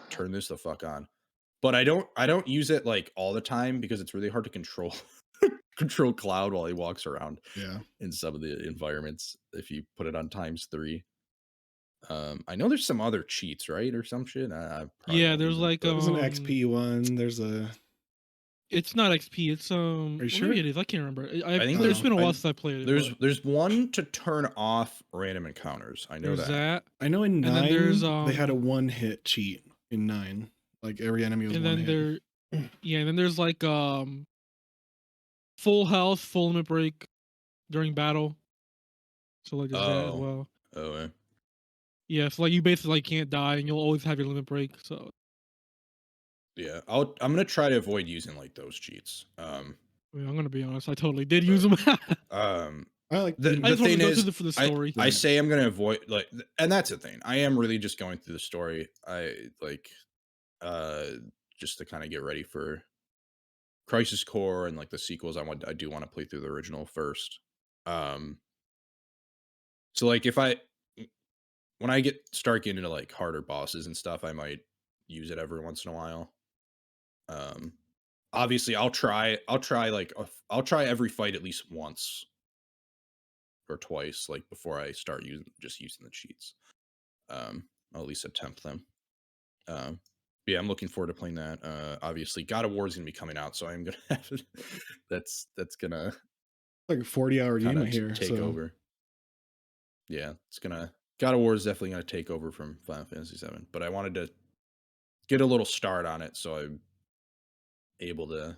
turn this the fuck on. But I don't use it like all the time because it's really hard to control Cloud while he walks around. Yeah. In some of the environments, if you put it on ×3. I know there's some other cheats, right, or some shit. I probably Yeah, won't there's use 'em, like but- There's an XP one. There's a. it's not XP. It's Are you well, sure? maybe it is. I can't remember. I think It's been a while I- since I played it. there's one to turn off random encounters. I know there's that. that. I know in And then 9 there's, they had a one-hit cheat in 9. Like every enemy was And one then hit. yeah, and then there's like full health, full limit break during battle. So like there's that as Oh. well. Oh, yeah. Yeah, so like you basically like can't die, and you'll always have your limit break. So Yeah, I'm gonna try to avoid using like those cheats. I mean, I'm gonna be honest, I totally did use them. I like The I just want to thing go is, through for the story. I say I'm gonna avoid and that's the thing. I am really just going through the story. I like, just to kind of get ready for Crisis Core and like the sequels. I do want to play through the original first. So like when I start getting into like harder bosses and stuff, I might use it every once in a while. Obviously I'll try every fight at least once or twice, like before I start using the cheats. I'll at least attempt them. Yeah, I'm looking forward to playing that. Obviously God of War is gonna be coming out, so I'm gonna have it. that's gonna like a 40-hour game kind I of hear. take So. over. Yeah, God of War is definitely gonna take over from Final Fantasy VII, but I wanted to get a little start on it so I'm able to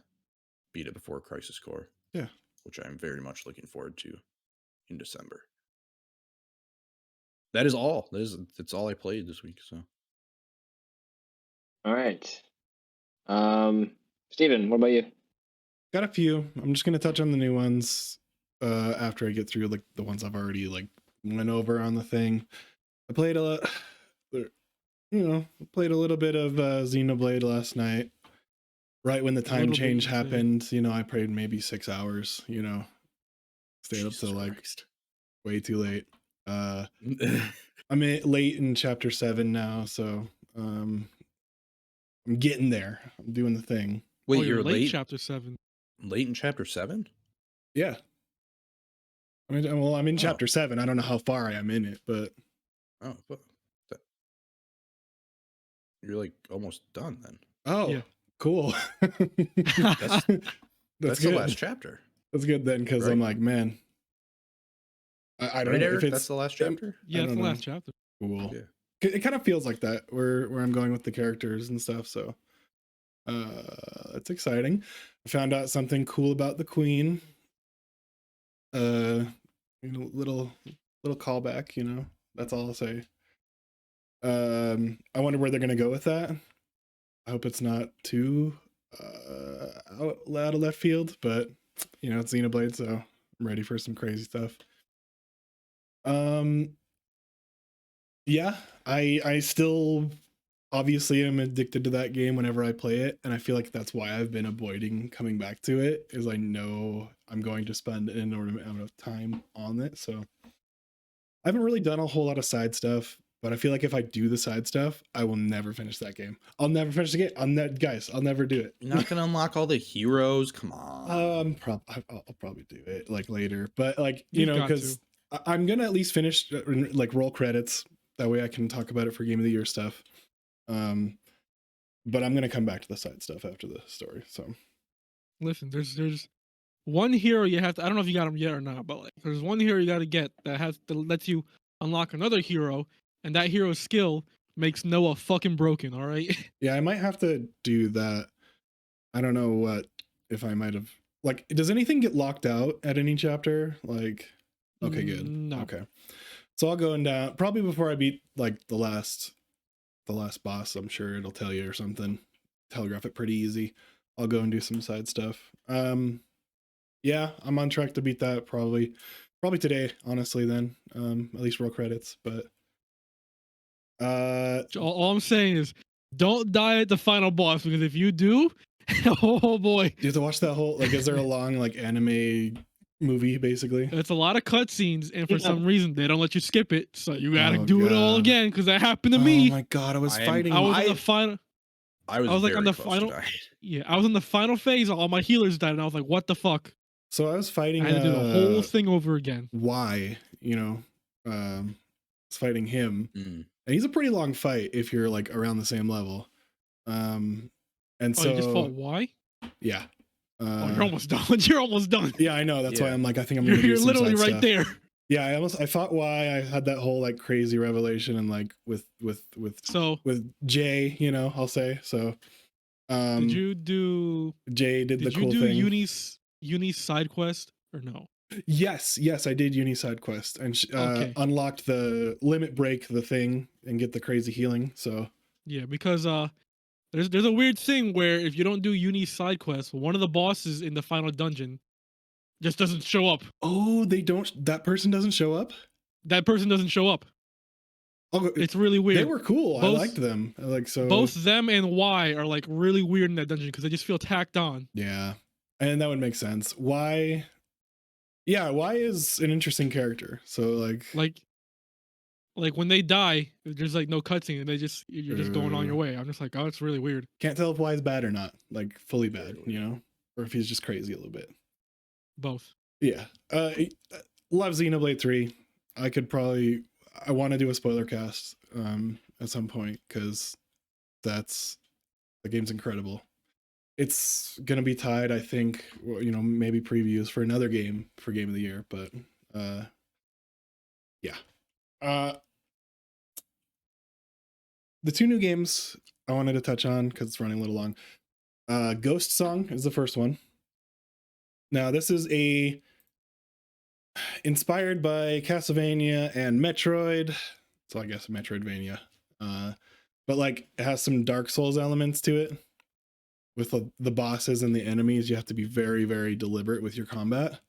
beat it before Crisis Core. Yeah. Which I'm very much looking forward to in December. That is all. That's all I played this week. So. All right. Steven, what about you? Got a few. I'm just gonna touch on the new ones after I get through like the ones I've already like went over on the thing. I played played a little bit of Xenoblade last night. Right when the time change happened, I played maybe 6 hours. Stayed up till like way too late. I'm late in chapter 7 now, so I'm getting there. I'm doing the thing. Wait, you're you're late? chapter 7. Late in chapter 7? Yeah. I'm in chapter 7. I don't know how far I am in it, but you're like almost done then. Oh, yeah. Cool. That's good. the last chapter. That's good then, because Right? I'm like, man, I don't Right, know Eric? if it's That's the last chapter. Yeah, it's the know. last chapter. Cool. Yeah. It kind of feels like that where I'm going with the characters and stuff. So, it's exciting. I found out something cool about the Queen. Little callback. That's all I'll say. I wonder where they're gonna go with that. I hope it's not too out of left field, but it's Xenoblade, so I'm ready for some crazy stuff. Yeah, I still obviously am addicted to that game whenever I play it, and I feel like that's why I've been avoiding coming back to it, is I know I'm going to spend an inordinate amount of time on it. So I haven't really done a whole lot of side stuff, but I feel like if I do the side stuff, I will never finish that game. I'll never finish the game. I'll never do it. You're not gonna unlock all the heroes. Come on. I'll probably do it like later, but like You've got because I'm gonna at least finish like roll credits. That way I can talk about it for Game of the Year stuff. But I'm gonna come back to the side stuff after the story. So Listen, there's one hero you have to. I don't know if you got him yet or not, but like, there's one hero you got to get that lets you unlock another hero, and that hero's skill makes Noah fucking broken. All right. yeah, I might have to do that. I don't know if I might have like. Does anything get locked out at any chapter? Like, okay, good. No. Okay, so I'll go down probably before I beat like the last boss. I'm sure it'll tell you or something. Telegraph it pretty easy. I'll go and do some side stuff. Yeah, I'm on track to beat that probably today, honestly, then. At least roll credits, but All I'm saying is don't die at the final boss, because if you do, oh boy. you have to watch that whole like is there a long like anime movie basically? It's a lot of cutscenes, and for Yeah. some reason they don't let you skip it, so you gotta Oh, do it all God. again, because that happened to me. Oh my god, I was fighting. I was on the final. I was like on very the close final. to dying. Yeah, I was in the final phase. All my healers died, and I was like, "What the fuck?" So I was fighting I had to do the whole thing over again. why, is fighting him, and he's a pretty long fight if you're like around the same level. And so you just fought Y? Yeah. You're almost done. You're almost done. Yeah, I know. That's why I'm like, I think I'm You're, gonna do you're some literally side right stuff. there. Yeah, I fought Y. I had that whole like crazy revelation and like with Jay, you know, I'll say. So did you do Jay did the cool thing. Did you do Uni's side quest or no? Yes, I did Uni side quest and unlocked the limit break the thing and get the crazy healing. So yeah, because there's a weird thing where if you don't do Uni side quest, one of the bosses in the final dungeon just doesn't show up. Oh, they don't. That person doesn't show up. That person doesn't show up. Oh, it's really weird. They were cool. I liked them. Both them and Y are like really weird in that dungeon because they just feel tacked on. Yeah, and that would make sense. Y is an interesting character. So like when they die, there's like no cutscene, and you're just going on your way. I'm just like, oh, it's really weird. Can't tell if Y is bad or not, like fully bad, you know, or if he's just crazy a little bit. Both. Yeah. Love Xenoblade 3. I want to do a spoiler cast at some point because the game's incredible. It's gonna be tied, I think, you know, maybe previews for another game for Game of the Year, but yeah. The two new games I wanted to touch on because it's running a little long. Ghost Song is the first one. Now this is inspired by Castlevania and Metroid, so I guess Metroidvania, but like it has some Dark Souls elements to it. With the bosses and the enemies, you have to be very, very deliberate with your combat.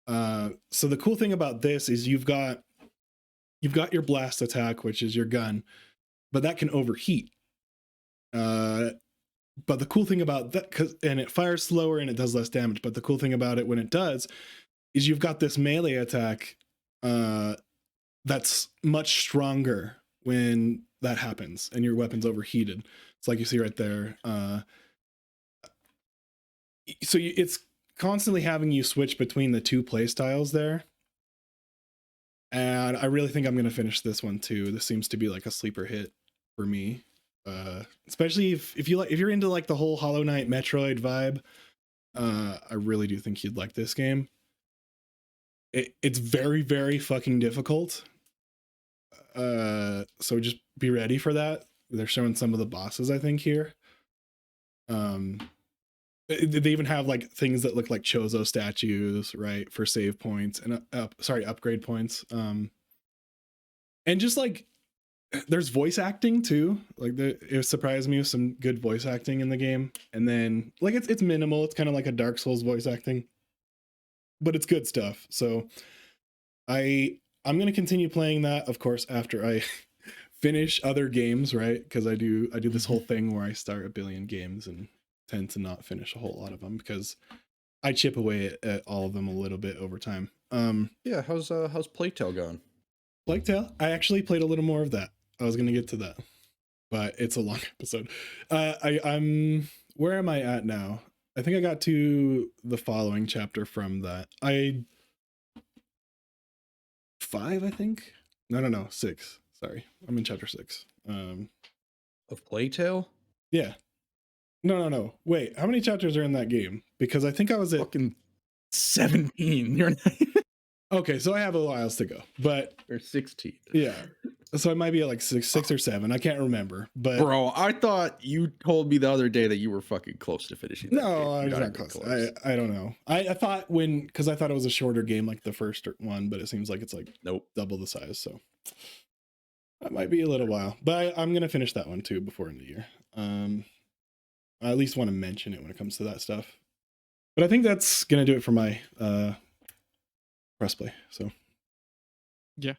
So the cool thing about this is you've got your blast attack, which is your gun, but that can overheat. But the cool thing about that, and it fires slower and it does less damage, but the cool thing about it when it does is you've got this melee attack that's much stronger when that happens and your weapon's overheated. It's like you see right there. So it's constantly having you switch between the two play styles there. And I really think I'm going to finish this one too. This seems to be like a sleeper hit for me. Especially if you're into like the whole Hollow Knight Metroid vibe. I really do think you'd like this game. It's very, very fucking difficult. So just be ready for that. They're showing some of the bosses, I think, here. They even have like things that look like Chozo statues, right, for save points and upgrade points. And just like there's voice acting too. Like it surprised me with some good voice acting in the game. And then like it's minimal. It's kind of like a Dark Souls voice acting, but it's good stuff. So I'm gonna continue playing that, of course, after I finish other games, right? Because I do this whole thing where I start a billion games and tend to not finish a whole lot of them because I chip away at all of them a little bit over time. Yeah, how's Plague Tale going? Plague Tale, I actually played a little more of that. I was gonna get to that, but it's a long episode. I'm where am I at now? I think I got to the following chapter from that. 5, I think. No, 6. Sorry, I'm in chapter 6. Of Plague Tale? Yeah. No. Wait, how many chapters are in that game? Because I think I was at fucking 17. You're not... Okay, so I have a while to go, but or 16. Yeah, so I might be at like 6 or 7. I can't remember, but bro, I thought you told me the other day that you were fucking close to finishing. No, I was not close. I don't know. I thought because I thought it was a shorter game like the first one, but it seems like it's like double the size. So that might be a little while, but I'm gonna finish that one too before end of the year. I at least want to mention it when it comes to that stuff. But I think that's gonna do it for my crossplay. So yeah.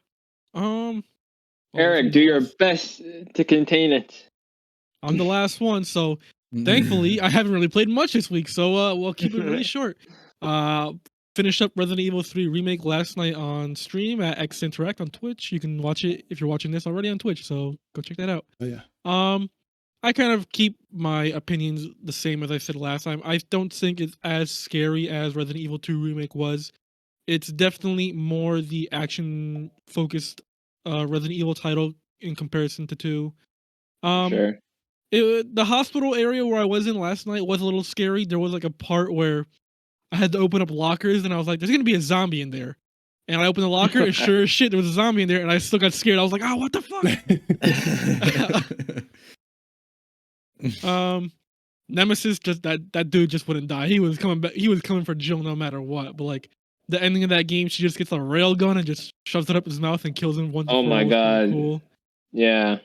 Eric, do your best to contain it. I'm the last one, so thankfully I haven't really played much this week, so we'll keep it really short. Finished up Resident Evil 3 Remake last night on stream at X Interact on Twitch. You can watch it if you're watching this already on Twitch, so go check that out. Oh yeah. I kind of keep my opinions the same as I said last time. I don't think it's as scary as Resident Evil 2 Remake was. It's definitely more the action focused Resident Evil title in comparison to 2. Sure. The hospital area where I was in last night was a little scary. There was like a part where I had to open up lockers, and I was like, "There's gonna be a zombie in there." And I opened the locker, and sure as shit, there was a zombie in there, and I still got scared. I was like, "Oh, what the fuck?" Nemesis, just that dude just wouldn't die. He was coming back. He was coming for Jill no matter what. But like the ending of that game, she just gets a rail gun and just shoves it up his mouth and kills him once. Oh my god! Cool. Yeah.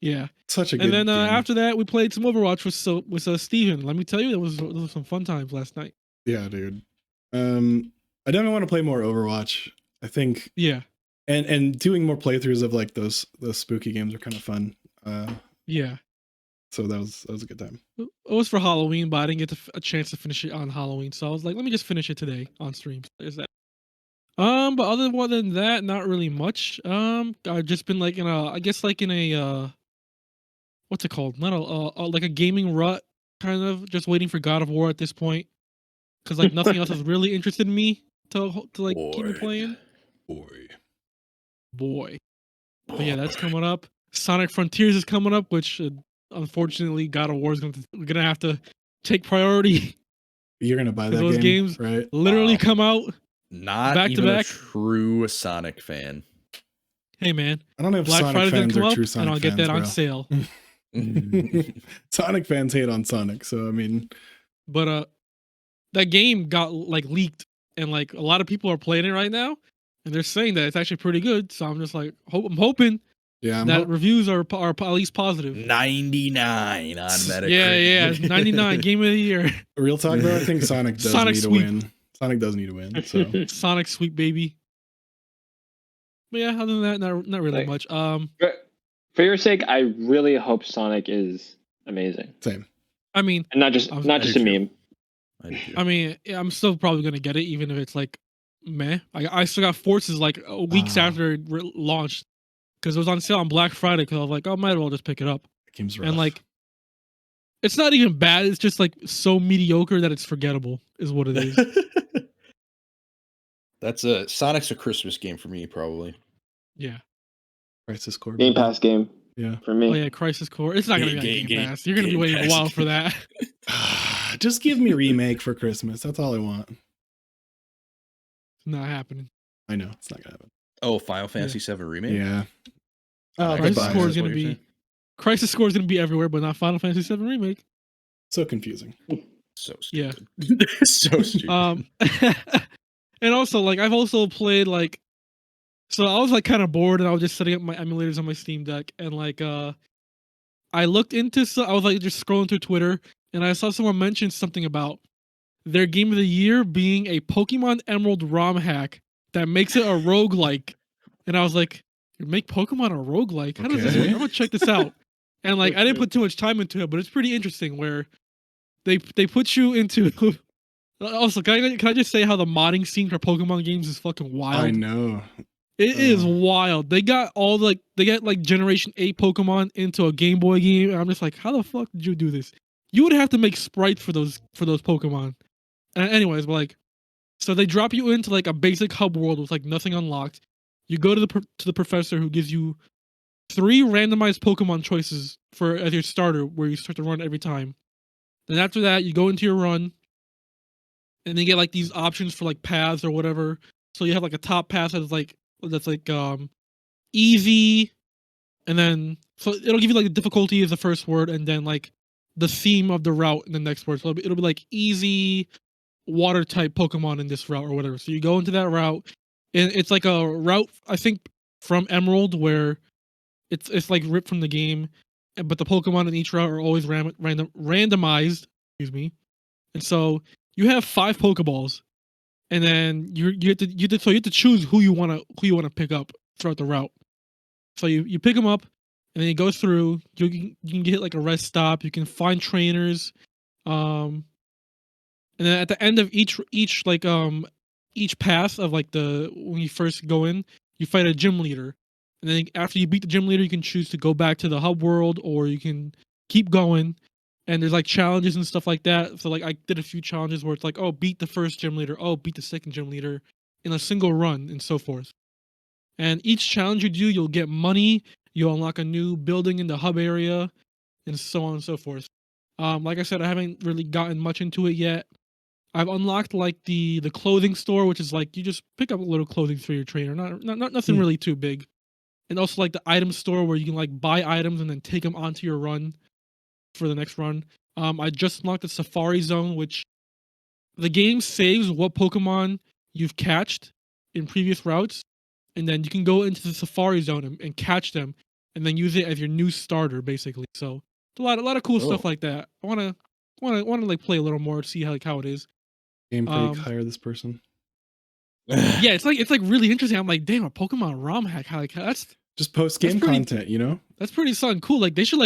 Yeah. Such a good. And then game. after that, we played some Overwatch with Steven. Let me tell you, those was some fun times last night. Yeah, dude. I definitely want to play more Overwatch. I think. Yeah. And doing more playthroughs of like those spooky games are kind of fun. Yeah. So that was a good time. It was for Halloween, but I didn't get a chance to finish it on Halloween, so I was like, let me just finish it today on stream. There's that. But other than that, not really much. I've just been like in a what's it called? Not like a gaming rut, kind of just waiting for God of War at this point, because like nothing else has really interested me to like keep me playing. Boy. But yeah, that's coming up. Sonic Frontiers is coming up, which unfortunately God of War is gonna have to take priority. You're gonna buy that those game, games right? Literally come out Not back even to back. a true Sonic fan. Hey man, I don't know if Black Sonic Friday's gonna fans come are up, true Sonic and I'll fans, get that bro. on sale. Sonic fans hate on Sonic, so I mean, but that game got like leaked, and like a lot of people are playing it right now, and they're saying that it's actually pretty good. So I'm just like, I'm hoping that reviews are at least positive. 99 on Metacritic. Yeah, 99 game of the year. Real talk though, I think Sonic does Sonic need sweep. to win. Sonic does need to win. So Sonic sweep, baby. But yeah, other than that, not really much. For your sake, I really hope Sonic is amazing. Same. I mean, and not just a meme. I mean, I'm still probably gonna get it, even if it's like meh. I still got Forces like weeks after it launched, because it was on sale on Black Friday. Because I was like, oh, might as well just pick it up. The game's rough. And like, it's not even bad. It's just like so mediocre that it's forgettable, is what it is. Sonic's a Christmas game for me, probably. Yeah. Crisis Core. Game Pass game. Yeah. For me. Oh yeah, Crisis Core. It's not gonna be on Game Pass. You're gonna be waiting a while for that. Just give me Remake for Christmas. That's all I want. Not happening. I know it's not gonna happen. Oh, Final Fantasy VII Remake. Yeah. Crisis Core is gonna be everywhere, but not Final Fantasy VII Remake. So confusing. So stupid. Yeah. So stupid. And also like I've also played like, so I was like kind of bored, and I was just setting up my emulators on my Steam Deck, and like I looked into, I was like just scrolling through Twitter, and I saw someone mention something about their game of the year being a Pokemon Emerald ROM hack that makes it a roguelike. And I was like, you make Pokemon a roguelike? How does this work? I'm gonna check this out. And like I didn't put too much time into it, but it's pretty interesting where they put you into also, can I just say how the modding scene for Pokemon games is fucking wild? I know. It is wild. They got like Generation 8 Pokemon into a Game Boy game, and I'm just like, how the fuck did you do this? You would have to make sprites for those Pokemon. Anyways, but like, so they drop you into like a basic hub world with like nothing unlocked. You go to the professor, who gives you 3 randomized Pokemon choices as your starter, where you start to run every time. Then after that, you go into your run, and then you get like these options for like paths or whatever. So you have like a top path that's like easy, and then so it'll give you like the difficulty as the first word, and then like the theme of the route in the next word. So it'll be like easy water type Pokemon in this route or whatever. So you go into that route, and it's like a route, I think, from Emerald, where it's like ripped from the game, but the Pokemon in each route are always randomized. Excuse me. And so you have 5 Pokeballs, and then you have to choose who you want to pick up throughout the route. So you pick them up, and then you go through. You can get like a rest stop. You can find trainers, and then at the end of each path of like when you first go in, you fight a gym leader, and then after you beat the gym leader, you can choose to go back to the hub world, or you can keep going. And there's like challenges and stuff like that. So like I did a few challenges where it's like, oh, beat the first gym leader, oh, beat the second gym leader in a single run, and so forth. And each challenge you do, you'll get money, you'll unlock a new building in the hub area, and so on and so forth. Like I said, I haven't really gotten much into it yet. I've unlocked like the clothing store, which is like you just pick up a little clothing for your trainer, not nothing really too big. And also like the item store where you can like buy items and then take them onto your run for the next run. I just unlocked the Safari Zone, which the game saves what Pokemon you've catched in previous routes, and then you can go into the Safari Zone and catch them, and then use it as your new starter, basically. So a lot of cool stuff like that. I wanna like play a little more to see how it is. Gameplay hire this person. Yeah, it's like really interesting. I'm like, damn, a Pokemon ROM hack. That's just post game content, you know? That's pretty something cool. Like they should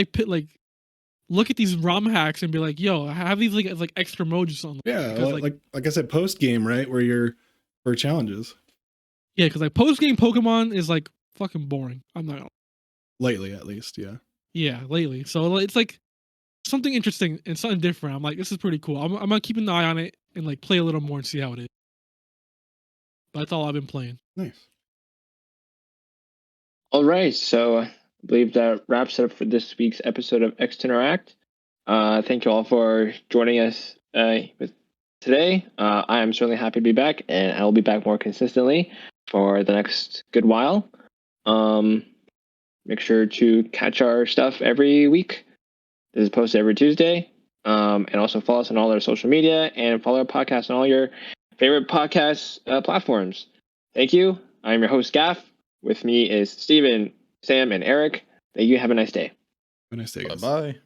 look at these ROM hacks and be like, yo, have these like extra modes or something. Yeah, because, like I said, post game, right? Where you're for challenges. Yeah, because like post game Pokemon is like fucking boring. I'm not lately, at least, yeah. Yeah, lately. So it's like something interesting and something different. I'm like, this is pretty cool. I'm gonna keep an eye on it and like play a little more and see how it is. But that's all I've been playing. Nice. All right, so I believe that wraps it up for this week's episode of X to Interact. Thank you all for joining us with today. I am certainly happy to be back, and I will be back more consistently for the next good while. Make sure to catch our stuff every week. This is posted every Tuesday. And also follow us on all our social media and follow our podcast on all your favorite podcast platforms. Thank you. I'm your host, Gaff. With me is Steven, Sam, and Eric. Thank you. Have a nice day. Have a nice day, guys. Bye-bye.